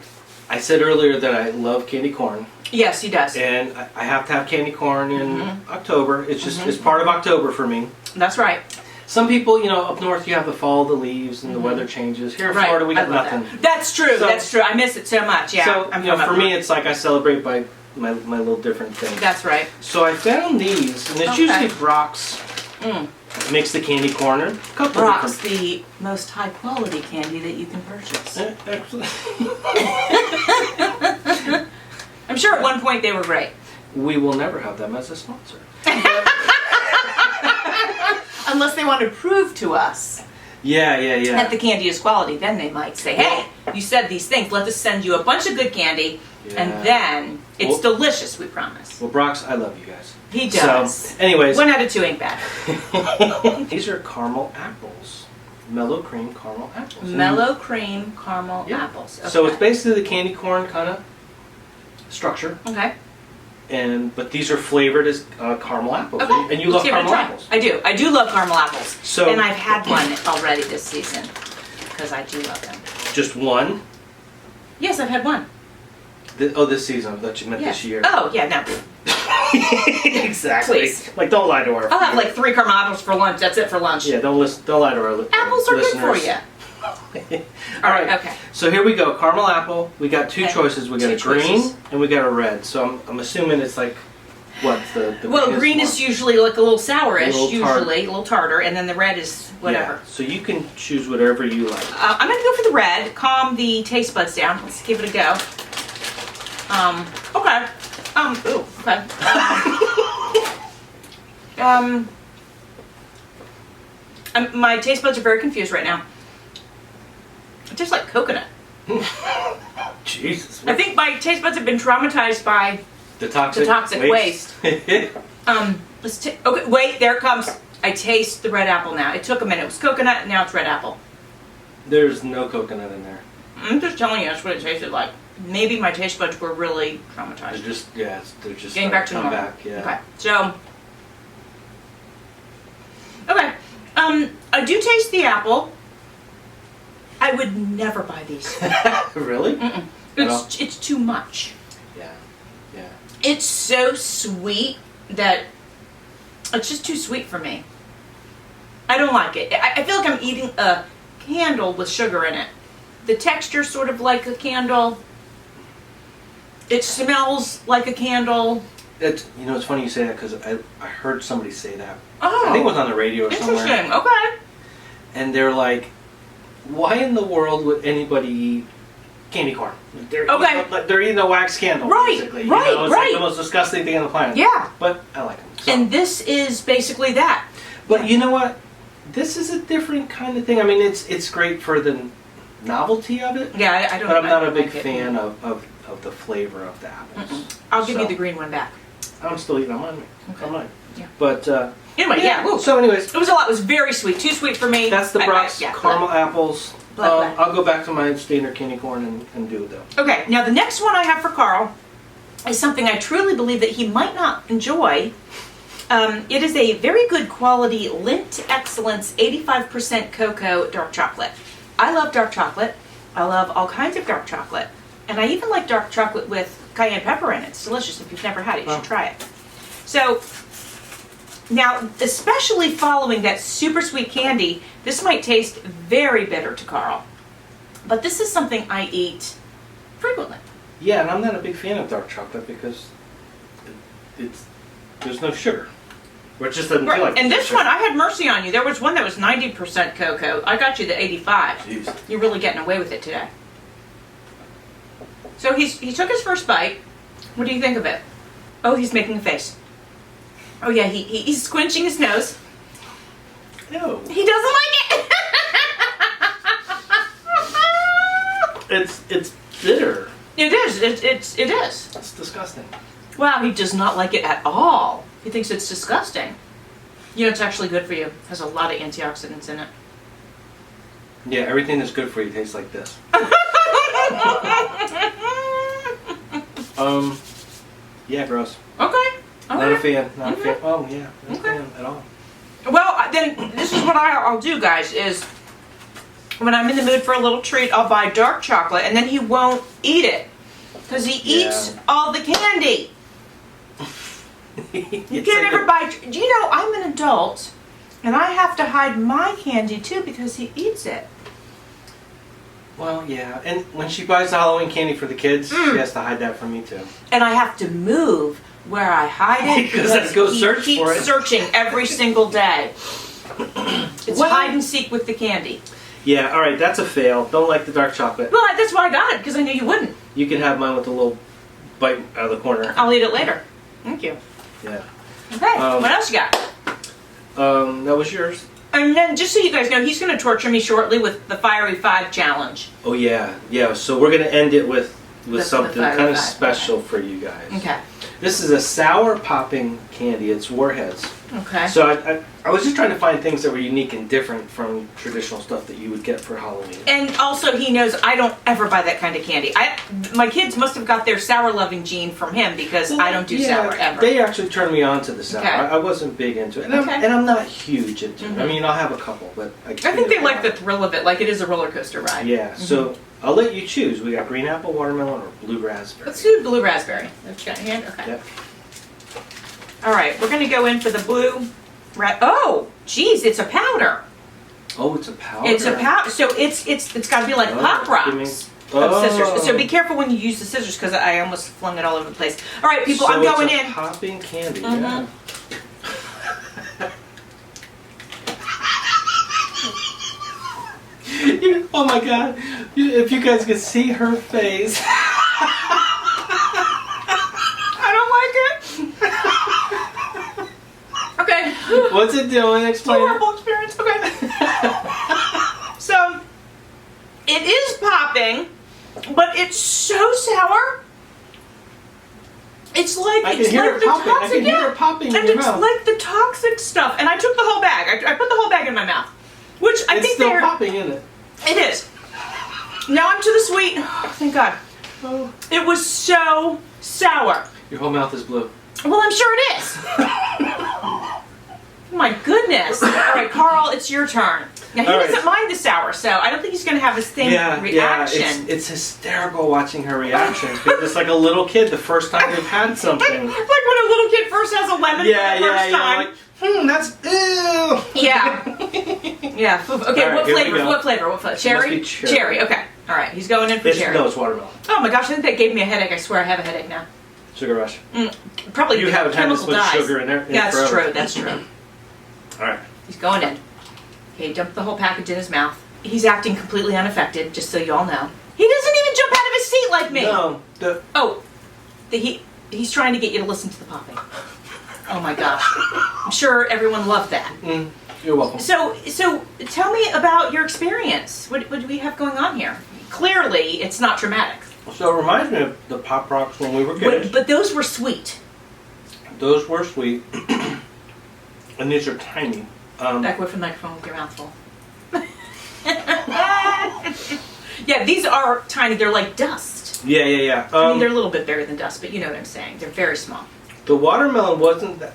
I said earlier that I love candy corn. Yes, he does. And I have to have candy corn in October. It's just it's part of October for me. That's right. Some people, you know, up north you have the fall of the leaves and the weather changes. Here in Florida we got nothing. That's true. So, that's true. I miss it so much. Yeah. So you know, for me it's like I celebrate by my little different things. That's right. So I found these, and it's usually Brock's makes the candy corn. A couple Brock's different. the most high quality candy that you can purchase. Actually, I'm sure at one point they were great. we will never have them as a sponsor. Unless they want to prove to us Yeah. that the candy is quality, then they might say, hey, you said these things, let us send you a bunch of good candy, and then it's delicious, we promise. Well, Brock's, I love you guys. He does. So, anyways. 1 out of 2 ain't bad. These are caramel apples. Mellow cream caramel apples. Mellow cream caramel apples. Okay. So it's basically the candy corn kind of structure. Okay. But these are flavored as caramel apples. Okay. And you love caramel apples. I do. I do love caramel apples. So, and I've had one already this season because I do love them. Just one? Yes, I've had one. This season. I thought you meant this year. Oh, yeah, no. Exactly. Please. Like, don't lie to our. I'll have like 3 caramel apples for lunch. That's it for lunch. Yeah, don't lie to our Apples are listeners. good for you. All right. Okay. So here we go. Caramel apple. We got 2 choices. We got a green and we got a red. So I'm assuming it's like what the well, green is usually like a little sourish, a little tartar, and then the red is whatever. Yeah. So you can choose whatever you like. I'm gonna go for the red. Calm the taste buds down. Let's give it a go. Okay. Ooh. Okay. My taste buds are very confused right now. It tastes like coconut. Jesus. I think my taste buds have been traumatized by the toxic waste. Okay, wait, there it comes. I taste the red apple now. It took a minute. It was coconut, and now it's red apple. There's no coconut in there. I'm just telling you, that's what it tasted like. Maybe my taste buds were really traumatized. They're just getting back to normal. Yeah. Okay, so I do taste the apple. I would never buy these. Really? It's too much. Yeah. It's so sweet that it's just too sweet for me. I don't like it. I feel like I'm eating a candle with sugar in it. The texture's sort of like a candle. It smells like a candle. It's funny you say that because I heard somebody say that. Oh. I think it was on the radio or somewhere. Interesting. Okay. And they're like, why in the world would anybody eat candy corn? They're eating a wax candle, basically. It's like the most disgusting thing on the planet. Yeah. But I like them. So. And this is basically that. But you know what? This is a different kind of thing. I mean, it's great for the novelty of it. Yeah, I don't. But I'm not a big fan of the flavor of the apples. I'll give you the green one back. I'm still eating on mine. Yeah. But anyway, yeah. So anyways, it was a lot. It was very sweet. Too sweet for me. That's the Brock's caramel apples. I'll go back to my standard candy corn and do it though. Okay. Now the next one I have for Carl is something I truly believe that he might not enjoy. It is a very good quality Lindt Excellence 85% cocoa dark chocolate. I love dark chocolate. I love all kinds of dark chocolate. And I even like dark chocolate with cayenne pepper in it. It's delicious. If you've never had it, you should try it. So, now, especially following that super sweet candy, this might taste very bitter to Carl. But this is something I eat frequently. Yeah, and I'm not a big fan of dark chocolate because there's no sugar. Or it just doesn't feel like. And this one, I had mercy on you. There was one that was 90% cocoa. I got you the 85. Jeez. You're really getting away with it today. So he took his first bite. What do you think of it? Oh, he's making a face. Oh yeah, he's squinching his nose. No. He doesn't like it. It's bitter. It is. It is. It's disgusting. Wow, he does not like it at all. He thinks it's disgusting. You know, it's actually good for you. It has a lot of antioxidants in it. Yeah, everything that's good for you tastes like this. Yeah, gross. Okay. Not a fan. Not a fan. Oh, yeah. Not a fan at all. Well, then this is what I'll do, guys, is when I'm in the mood for a little treat, I'll buy dark chocolate, and then he won't eat it because he eats all the candy. You can't ever buy... Do you know, I'm an adult, and I have to hide my candy, too, because he eats it. Well, yeah. And when she buys the Halloween candy for the kids, she has to hide that from me, too. And I have to move where I hide it because I go search he for it. keeps searching every single day. It's hide and seek with the candy. Yeah, all right, that's a fail. Don't like the dark chocolate. Well, that's why I got it, because I knew you wouldn't. You can have mine with a little bite out of the corner. I'll eat it later. Thank you. Yeah. Okay, what else you got? That was yours. And then, just so you guys know, he's going to torture me shortly with the Fiery 5 challenge. Oh, yeah. Yeah, so we're going to end it with something kind of 5. special for you guys. Okay. This is a sour popping candy. It's Warheads. Okay. So I was just trying to find things that were unique and different from traditional stuff that you would get for Halloween. And also, he knows I don't ever buy that kind of candy. My kids must have got their sour-loving gene from him because I don't do sour ever. They actually turned me on to the sour. Okay. I wasn't big into it. And, I'm not huge into it. I mean, I'll have a couple, but I think they like the thrill of it, like it is a roller coaster ride. Yeah, so I'll let you choose. We got green apple, watermelon, or blue raspberry. Let's do blue raspberry. That's got hand. Okay. Yep. All right, we're gonna go in for the blue. Oh, geez, it's a powder. Oh, it's a powder. It's a powder. So it's got to be like Pop Rocks. Scissors. So be careful when you use the scissors because I almost flung it all over the place. All right, people, I'm going in. Popping candy. Yeah. Oh my God! If you guys could see her face. Okay. What's it doing? Explain. Horrible experience. Okay. So, it is popping, but it's so sour. It's like I can hear it popping in your mouth. And it's like the toxic stuff. And I took the whole bag. I put the whole bag in my mouth, which I think they're popping in it. It is. Now I'm to the sweet. Oh, thank God. Oh. It was so sour. Your whole mouth is blue. Well, I'm sure it is. Oh my goodness. All right, Carl, it's your turn. Now, he doesn't mind the sour, so I don't think he's going to have his same reaction. Yeah, it's hysterical watching her reactions. Because it's like a little kid the first time they've had something. Like when a little kid first has a lemon for the first time. Like, that's, ew. Yeah. Yeah. Okay, right, what flavor? What flavor? Cherry? Must be cherry. Okay. All right, he's going in for cherry. No, it's watermelon. Oh my gosh, I think that gave me a headache. I swear I have a headache now. Sugar rush. Probably you haven't had this much sugar in there. That's true. That's true. All right. He's going in. Okay, dumped the whole package in his mouth. He's acting completely unaffected, just so you all know. He doesn't even jump out of his seat like me. No. He's trying to get you to listen to the popping. Oh my gosh. I'm sure everyone loved that. You're welcome. So tell me about your experience. What do we have going on here? Clearly, it's not traumatic. So it reminds me of the Pop Rocks when we were kids. But those were sweet. Those were sweet. And these are tiny. Back away from the microphone with your mouth full. Yeah, these are tiny. They're like dust. Yeah. I mean, they're a little bit bigger than dust, but you know what I'm saying. They're very small. The watermelon wasn't that...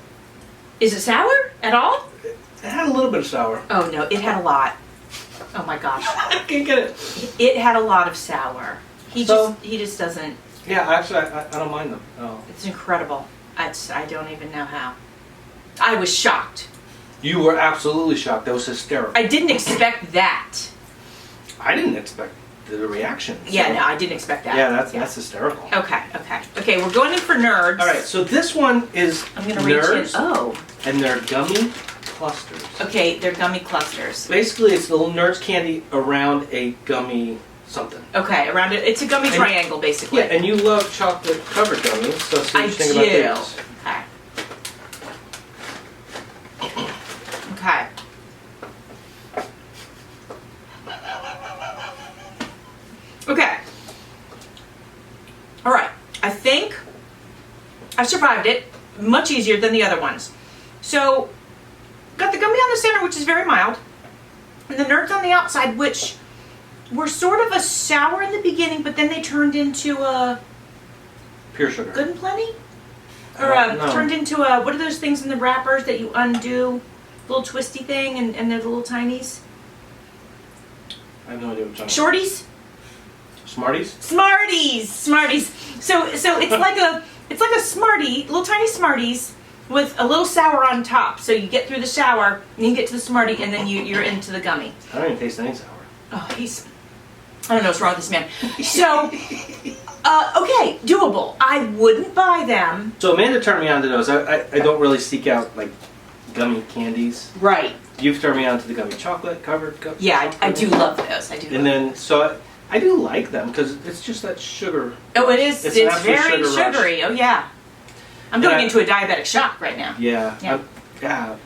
Is it sour at all? It had a little bit of sour. Oh, no. It had a lot. Oh, my gosh. I can't get it. It had a lot of sour. He just doesn't... Yeah, actually, I don't mind them. Oh. It's incredible. I don't even know how. I was shocked. You were absolutely shocked. That was hysterical. I didn't expect that. I didn't expect the reaction. So. Yeah, no, I didn't expect that. Yeah, that's hysterical. Okay, we're going in for nerds. All right, so this one is I'm gonna reach in. Oh. And they're gummy clusters. Okay, they're gummy clusters. Basically, it's little nerds candy around a gummy something. Okay, around it. It's a gummy triangle, basically. Yeah, and you love chocolate covered gummies, so what you think about these. Okay. Okay. All right. I think I survived it much easier than the other ones. So, got the gummy on the center, which is very mild, and the nerds on the outside, which were sort of a sour in the beginning, but then they turned into a pure sugar. Good and Plenty, or no. turned into a, what are those things in the wrappers that you undo, little twisty thing, and they're the little tinies. I have no idea what you're talking about. Shorties. Smarties. Smarties. So it's like a Smartie, little tiny Smarties with a little sour on top. So you get through the sour, and you get to the Smartie, and then you're into the gummy. I don't even taste any sour. Oh, I don't know what's wrong with this man. So, okay, doable. I wouldn't buy them. So Amanda turned me on to those. I don't really seek out like gummy candies. Right. You've turned me on to the gummy chocolate covered cups. Yeah, I do love those. I do. And then I do like them because it's just that sugar. Oh, it is. It's very sugary. Oh yeah. I'm going into a diabetic shock right now. Yeah. Yeah.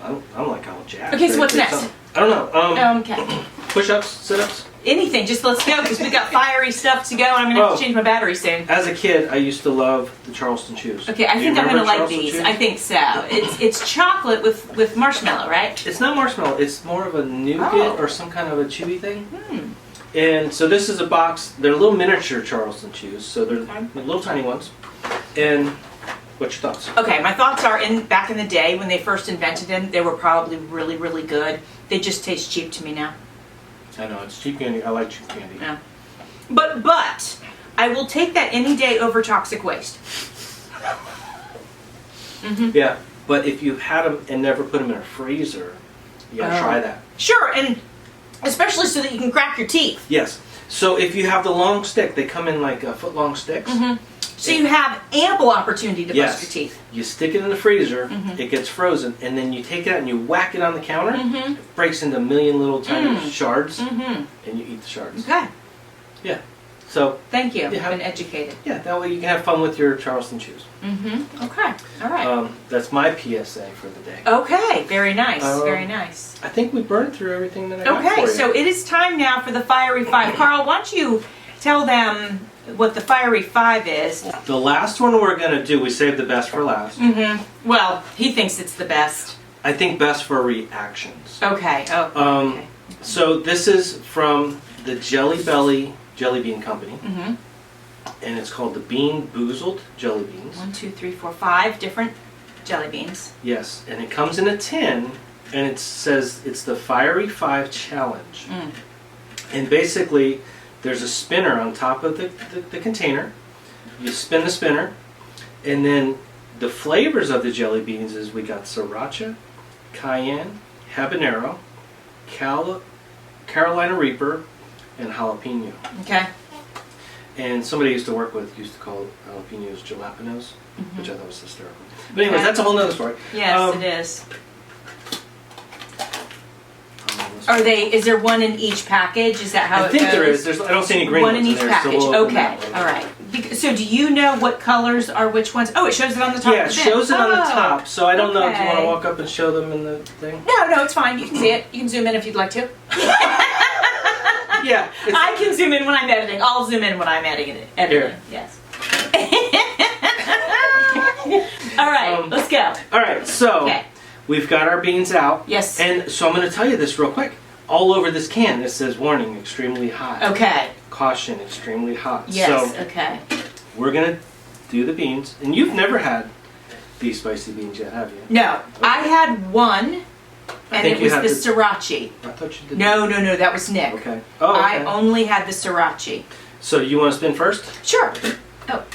I don't like how jacked. Okay, so what's next? I don't know. Okay. Push-ups, sit-ups. Anything. Just let's go because we've got fiery stuff to go, and I'm gonna have to change my battery soon. As a kid, I used to love the Charleston chews. Okay, I think I'm gonna like these. Chews? I think so. It's chocolate with marshmallow, right? It's not marshmallow. It's more of a nougat or some kind of a chewy thing. And so this is a box. They're little miniature Charleston chews. So they're little tiny ones. And what's your thoughts? Okay, my thoughts are back in the day when they first invented them, they were probably really, really good. They just taste cheap to me now. I know, it's cheap candy. I like cheap candy. Yeah. But I will take that any day over toxic waste. Yeah, but if you've had them and never put them in a freezer, you gotta try that. Sure, and especially so that you can crack your teeth. Yes. So if you have the long stick, they come in like foot-long sticks. So you have ample opportunity to bust your teeth. You stick it in the freezer, it gets frozen, and then you take it out and you whack it on the counter. It breaks into a million little tiny shards, and you eat the shards. Okay. Yeah. So. Thank you. I've been educated. Yeah, that way you can have fun with your Charleston chews. Okay. All right. That's my PSA for the day. Okay. Very nice. Very nice. I think we burned through everything that I got for Okay, you. so it is time now for the Fiery Five. Carl, why don't you tell them what the Fiery Five is? The last one we're going to do, we saved the best for last. Well, he thinks it's the best. I think best for reactions. Okay. Oh, okay. So this is from the Jelly Belly Jelly Bean Company. And it's called the Bean Boozled Jelly Beans. 1, 2, 3, 4, 5 different jelly beans. Yes, and it comes in a tin, and it says it's the Fiery 5 Challenge. And basically, there's a spinner on top of the container. You spin the spinner, and then the flavors of the jelly beans is we got sriracha, cayenne, habanero, Carolina Reaper, and jalapeno. Okay. And somebody I used to work with used to call jalapenos jalapenos, which I thought was hysterical. But anyways, that's a whole nother story. Yes, it is. Are they? Is there one in each package? Is that how it goes? I think there is. I don't see any green one ones in each there, package. so we'll okay. All right. So do you know what colors are which ones? Oh, it shows it on the top. Yeah, of the it shows it on the top. So I don't know if you want to Okay. walk up and show them in the thing. No, it's fine. You can see it. You can zoom in if you'd like to. Yeah. I can zoom in when I'm editing. I'll zoom in when I'm editing. Here. Yes. All right, let's go. All right, so we've got our beans out. Yes. And so I'm going to tell you this real quick. All over this can, it says warning, extremely hot. Okay. Caution, extremely hot. Yes. So okay. we're going to do the beans. And you've never had these spicy beans yet, have you? No, I had one, and it was the sriracha. I thought you did. No, that was Nick. Okay. Oh, okay. I only had the sriracha. So you want to spin first? Sure. Oh.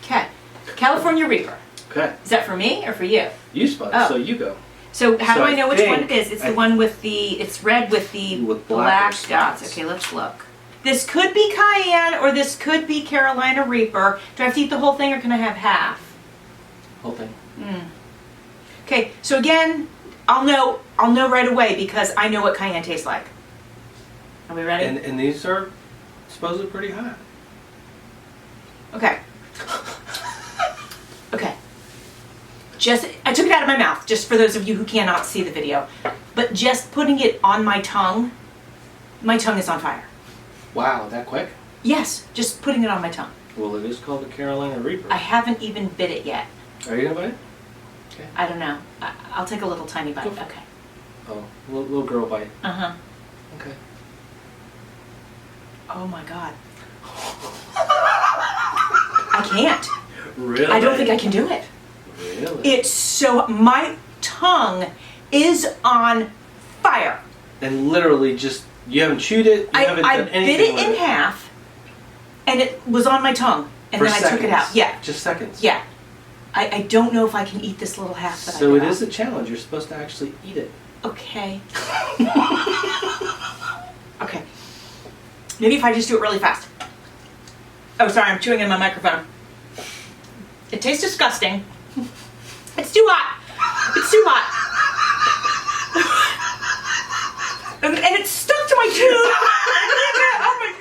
Okay. California Reaper. Okay. Is that for me or for you? You spun, so you go. So how do I know which think one it is? It's the one with it's red with the black dots. Okay, let's look. This could be cayenne or this could be Carolina Reaper. Do I have to eat the whole thing or can I have half? Whole thing. Okay, so again, I'll know right away because I know what cayenne tastes like. Are we ready? And these are supposedly pretty hot. Okay. Okay. I took it out of my mouth, just for those of you who cannot see the video. But just putting it on my tongue is on fire. Wow, that quick? Yes, just putting it on my tongue. Well, it is called the Carolina Reaper. I haven't even bit it yet. Are you going to bite it? Okay. I don't know. I'll take a little tiny bite. Okay. Oh, little girl bite. Uh-huh. Okay. Oh my God. I can't. Really? I don't think I can do it. Really? It's so, my tongue is on fire. And literally just, you haven't chewed it, you haven't done anything bit it with in half, and it was on my tongue, and For then I took it out. seconds. Yeah. Just seconds. Yeah. I don't know if I can eat this little half that I So got. it is a challenge. You're supposed to actually eat it. Okay. Okay. Maybe if I just do it really fast. Oh, sorry, I'm chewing in my microphone. It tastes disgusting. It's too hot. It's too hot. And it's stuck to my tooth. I can't get it out of my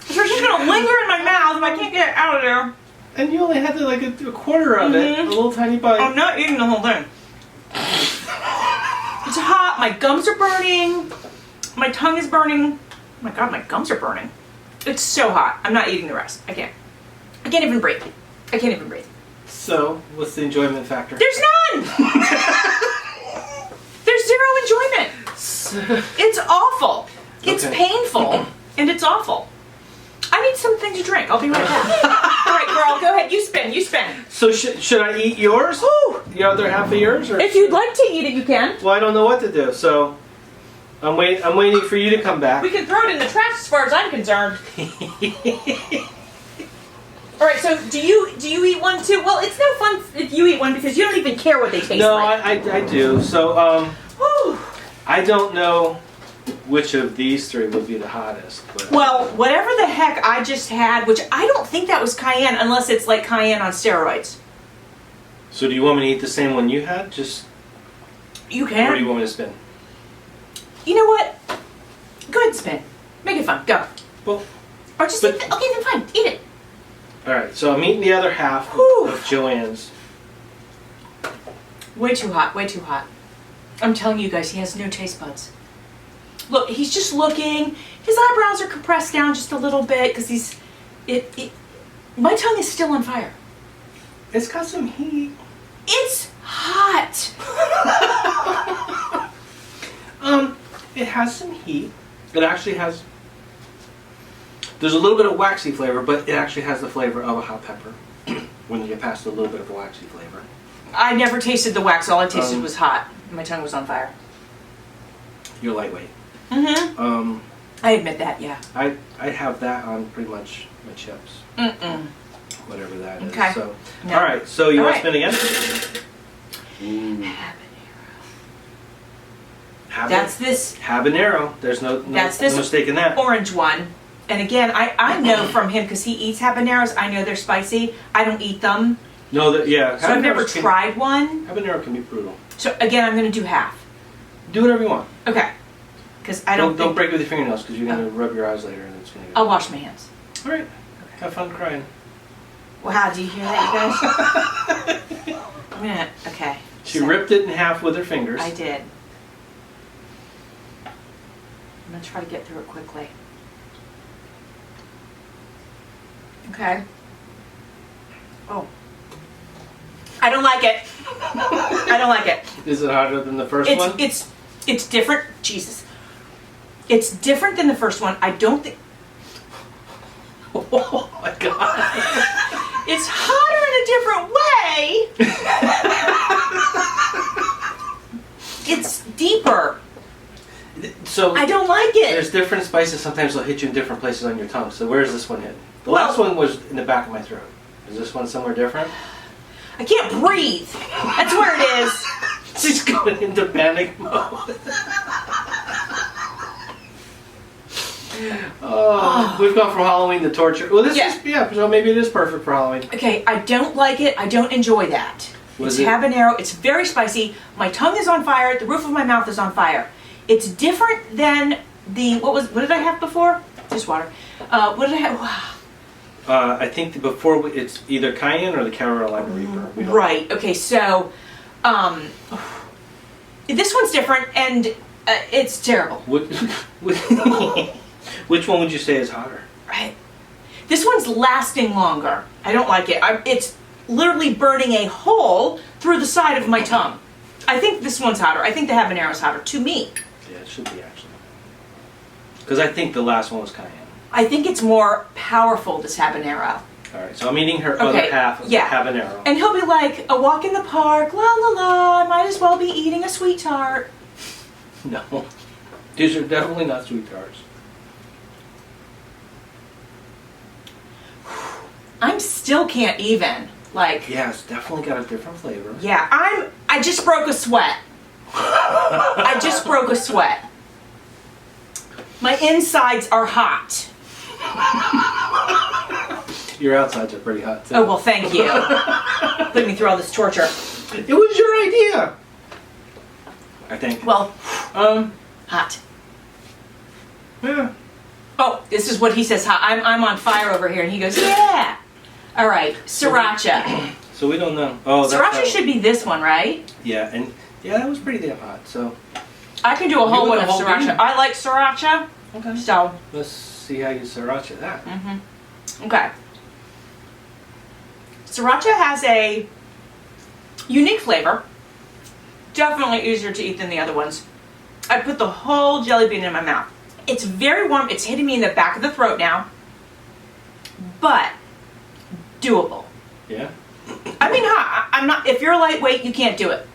tooth. So it's just gonna linger in my mouth if I can't get it out of there. And you only had like a quarter of it, a little tiny bite. I'm not eating the whole thing. It's hot, my gums are burning, my tongue is burning. Oh my God, my gums are burning. It's so hot. I'm not eating the rest. I can't even breathe. I can't even breathe. So, what's the enjoyment factor? There's none! There's zero enjoyment. It's awful. It's Okay. painful, and it's awful. I need something to drink. I'll be right back. All right, girl, go ahead. You spin. You spin. So should I eat yours? Ooh. The other half of yours? Or? If you'd like to eat it, you can. Well, I don't know what to do, so I'm waiting for you to come back. We can throw it in the trash as far as I'm concerned. All right, so do you eat one too? Well, it's no fun if you eat one because you don't even care what they taste No, like. I do. So Whew. I don't know which of these three would be the hottest. But Well, whatever the heck I just had, which I don't think that was cayenne unless it's like cayenne on steroids. So do you want me to eat the same one you had? Just You or do can. you want me to spin? You know what? Go ahead and spin. Make it fun. Go. Well, Or just but- eat the, okay, then fine. Eat it. all right. So I'm eating the other half Whew. of Joanne's. Way too hot. Way too hot. I'm telling you guys, he has no taste buds. Look, he's just looking. His eyebrows are compressed down just a little bit because he's. My tongue is still on fire. It's got some heat. It's hot. It has some heat. It actually has. There's a little bit of waxy flavor, but it actually has the flavor of a hot pepper. When you get past a little bit of the waxy flavor. I never tasted the wax. All I tasted was hot. My tongue was on fire. You're lightweight. Mm-hmm. I admit that, yeah. I have that on pretty much my chips. Mm-mm. Whatever that is. Okay. So, No. all right. So you All want right. to spin again? Ooh. That's this Habanero. There's no That's this- mistake in that. orange one. And again, I know from him, because he eats habaneros, I know they're spicy. I don't eat them. No, yeah. So I've never Habaneros tried one. Habanero can be brutal. So again, I'm going to do half. Do whatever you want. Okay. Because I don't Don't think... break with your fingernails because you're gonna rub your eyes later and it's gonna. I'll wash my hands. All right. Have fun crying. Wow, do you hear that, you guys? I'm gonna... Okay. She so ripped it in half with her fingers. I did. I'm going to try to get through it quickly. Okay. Oh. I don't like it. I don't like it. Is it hotter than the first one? It's different. Jesus. It's different than the first one. I don't think... Oh my god. It's hotter in a different way. It's deeper. So I don't like it. there's different spices. Sometimes they'll hit you in different places on your tongue. So where's this one hit? The Well- last one was in the back of my throat. Is this one somewhere different? I can't breathe. That's where it is. She's going into panic mode. Oh, we've gone from Halloween to torture. Well, this is, so maybe it is perfect for Halloween. Okay, I don't like it. I don't enjoy that. Was It's it- habanero. It's very spicy. My tongue is on fire. The roof of my mouth is on fire. It's different than the... What did I have before? Just water. What did I have? I think before it's either cayenne or the Carolina Reaper. We don't- Right. Okay. So, this one's different, and it's terrible. Which one would you say is hotter? Right. This one's lasting longer. I don't like it. literally burning a hole through the side of my tongue. I think this one's hotter. I think the habanero's hotter, to me. Yeah, it should be actually. Because I think the last one was cayenne. I think it's more powerful, this habanero. All right, so I'm eating her other half of the habanero. And he'll be like, a walk in the park, la la la, I might as well be eating a sweet tart. No, these are definitely not sweet tarts. I'm still can't even. Like, yeah, it's definitely got a different flavor. Yeah, I just broke a sweat. I just broke a sweat. My insides are hot. Your outsides are pretty hot too. Oh, well, thank you. Putting me through all this torture. It was your idea. I think. Well, hot. Yeah. Oh, this is what he says, hot. I'm on fire over here, and he goes, yeah. All right, sriracha. So we don't know. Oh, Sriracha should be this one, right? Yeah, and yeah, that was pretty damn hot. So I can do a whole one of sriracha. Bean? I like sriracha. Okay. So let's see how you sriracha that. Okay. Sriracha has a unique flavor. Definitely easier to eat than the other ones. I put the whole jelly bean in my mouth. It's very warm. It's hitting me in the back of the throat now. But doable. Yeah. I mean, I'm not. If you're a lightweight, you can't do it.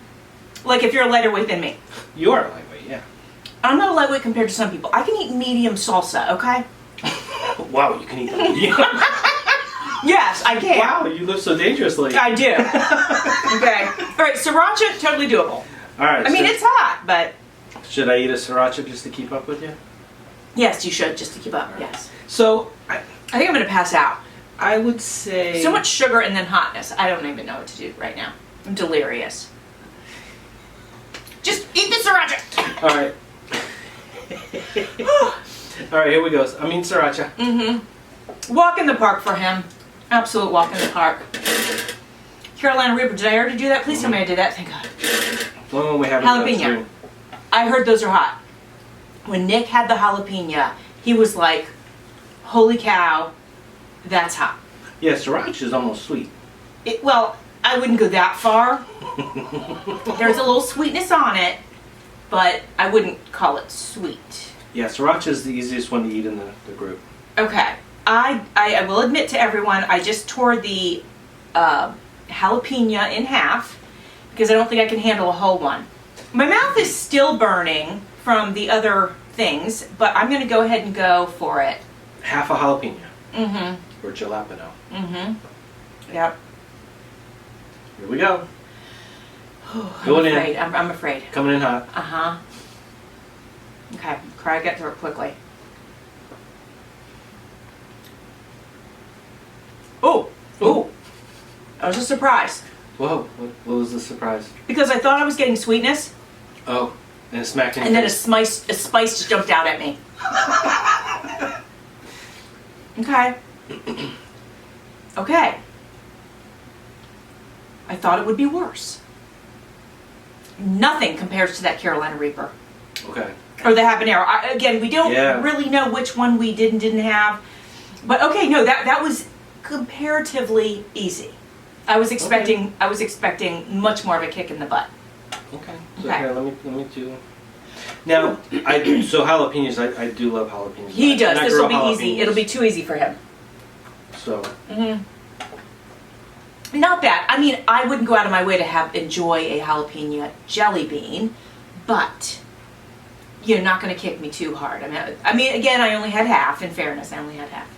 Like if you're a lighter weight than me. You are a lightweight, yeah. I'm not a lightweight compared to some people. I can eat medium salsa. Okay. Wow, you can eat medium. Yes, I can. Wow, you live so dangerously. I do. Okay. All right, sriracha, totally doable. All right. I mean, it's hot, but should I eat a sriracha just to keep up with you? yes, you should, just to keep up. Yes. So I think I'm gonna pass out. I would say So much sugar and then hotness. I don't even know what to do right now. I'm delirious. Just eat the sriracha. All right. All right, here we go. I mean, sriracha. Walk in the park for him. Absolute walk in the park. Carolina Reaper, did I already do that? Please tell me I did that. Thank God. The one we have Jalapeno. I heard those are hot. When Nick had the jalapeno, he was like, holy cow, that's hot. Yeah, sriracha is almost sweet. Well, I wouldn't go that far. There's a little sweetness on it, but I wouldn't call it sweet. Yeah, sriracha is the easiest one to eat in the group. Okay. I will admit to everyone, I just tore the jalapeno in half because I don't think I can handle a whole one. My mouth is still burning from the other things, but I'm going to go ahead and go for it. Half a jalapeno. Or jalapeno. Yep. Here we go. Going in. I'm afraid. Coming in hot. Okay. Try to get through it quickly. Oh. That was a surprise. Whoa. What was the surprise? Because I thought I was getting sweetness. Oh. And it smacked in And then a face. spice just jumped out at me. Okay. Okay. I thought it would be worse. Nothing compares to that Carolina Reaper. Okay. Or the habanero. Again, we don't really know which one we did and didn't have. But okay, no, that was comparatively easy. I was expecting much more of a kick in the butt. Okay. So here, let me do. Now, so jalapenos. I do love jalapenos. He does. This will be easy. It'll be too easy for him. So. Not bad. I mean, I wouldn't go out of my way to enjoy a jalapeno jelly bean, but you're not going to kick me too hard. I mean, again, I only had half. In fairness, I only had half.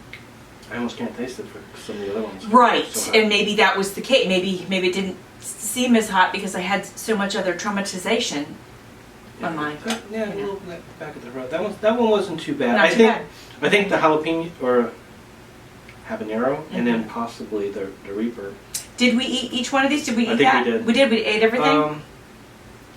I almost can't taste it for some of the other ones. Right, so and maybe that was the case. Maybe it didn't seem as hot because I had so much other traumatization on my. Yeah, a little back of the throat. That one wasn't too bad. Not too bad. I think the jalapeno or habanero, and then possibly the Reaper. Did we eat each one of these? Did we eat I think that? we did. We did. We ate everything.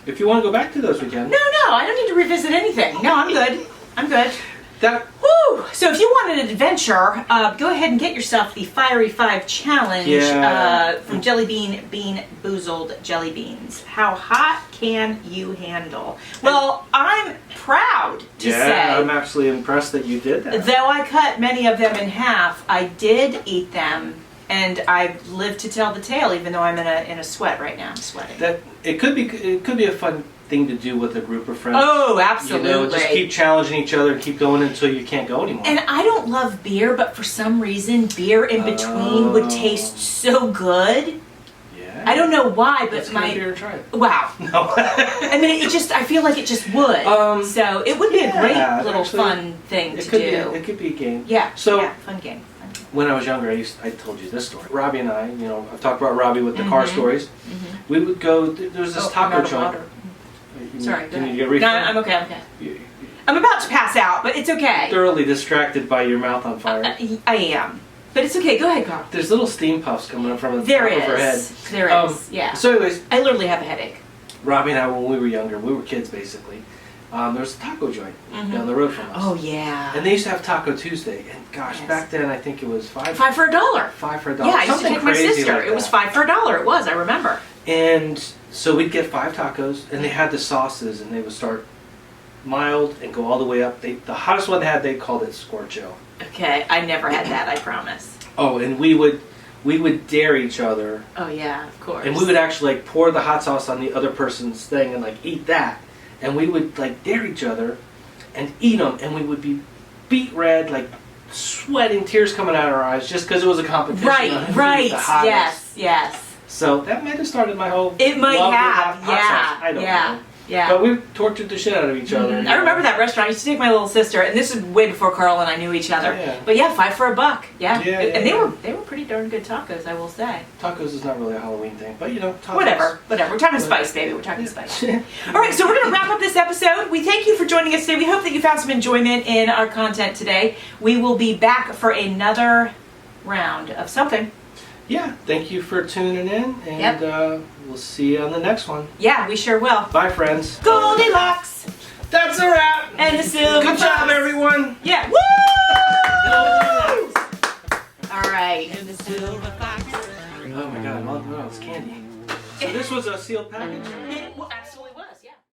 If you want to go back to those, we can. No, I don't need to revisit anything. No, I'm good. I'm good. Woo! So if you want an adventure, go ahead and get yourself the Fiery 5 Challenge from Jelly Bean Boozled Jelly Beans. How hot can you handle? Well, I'm proud to say. Yeah, I'm actually impressed that you did that. Though I cut many of them in half, I did eat them And I've lived to tell the tale, even though I'm in a sweat right now. I'm sweating. It could be a fun thing to do with a group of friends. Oh, absolutely. You know, just keep challenging each other and keep going until you can't go anymore. And I don't love beer, but for some reason, beer in between would taste so good. Yeah. I don't know why, but Let's get a beer and try it. Wow. No. I mean, I feel like it just would. So it would be a great little fun thing to do. It could be a game. Yeah. So yeah, fun game. When I was younger, I told you this story. Robbie and I, you know, I've talked about Robbie with the car stories. We would go. There was this taco joint. Sorry, Can you get a refill? No, I'm okay. I'm about to pass out, but it's okay. Thoroughly distracted by your mouth on fire. I am. But it's okay. Go ahead, Carl. There's little steam puffs coming up from the there top of her head. There is. Yeah. So anyways, I literally have a headache. Robbie and I, when we were younger, we were kids basically. There was a taco joint down the road from us. Oh yeah. And they used to have Taco Tuesday. And gosh, back then I think it was $5 for a dollar. $5 for a $1. Yeah, I used to take my sister. Like it was $5 for a $1. It was. I remember. And so we'd get 5 tacos, and they had the sauces, and they would start mild and go all the way up. The hottest one they had, they called it Scorcho. Okay, I never had that. I promise. Oh, and we would dare each other. Oh yeah, of course. And we would actually like pour the hot sauce on the other person's thing and like eat that. And we would like dare each other and eat them, and we would be beet red, like sweating, tears coming out of our eyes, just because it was a competition. Right. Yes. So that might have started my whole. It might love have. of hot sauce. I don't know. Yeah. But we tortured the shit out of each other. I remember that restaurant. I used to take my little sister, and this is way before Carl and I knew each other. Yeah. But yeah, $5 for a $1. Yeah. And they were pretty darn good tacos, I will say. Tacos is not really a Halloween thing, but you know, tacos. Whatever. We're talking spice, baby. We're talking spice. All right, so we're going to wrap up this episode. We thank you for joining us today. We hope that you found some enjoyment in our content today. We will be back for another round of something. Yeah, thank you for tuning in, and we'll see you on the next one. Yeah, we sure will. Bye, friends. Goldilocks. That's a wrap. And the silver Good job, everyone. Yeah. Woo! All right. And the silver fox. Oh my God, it's candy. So this was a sealed package?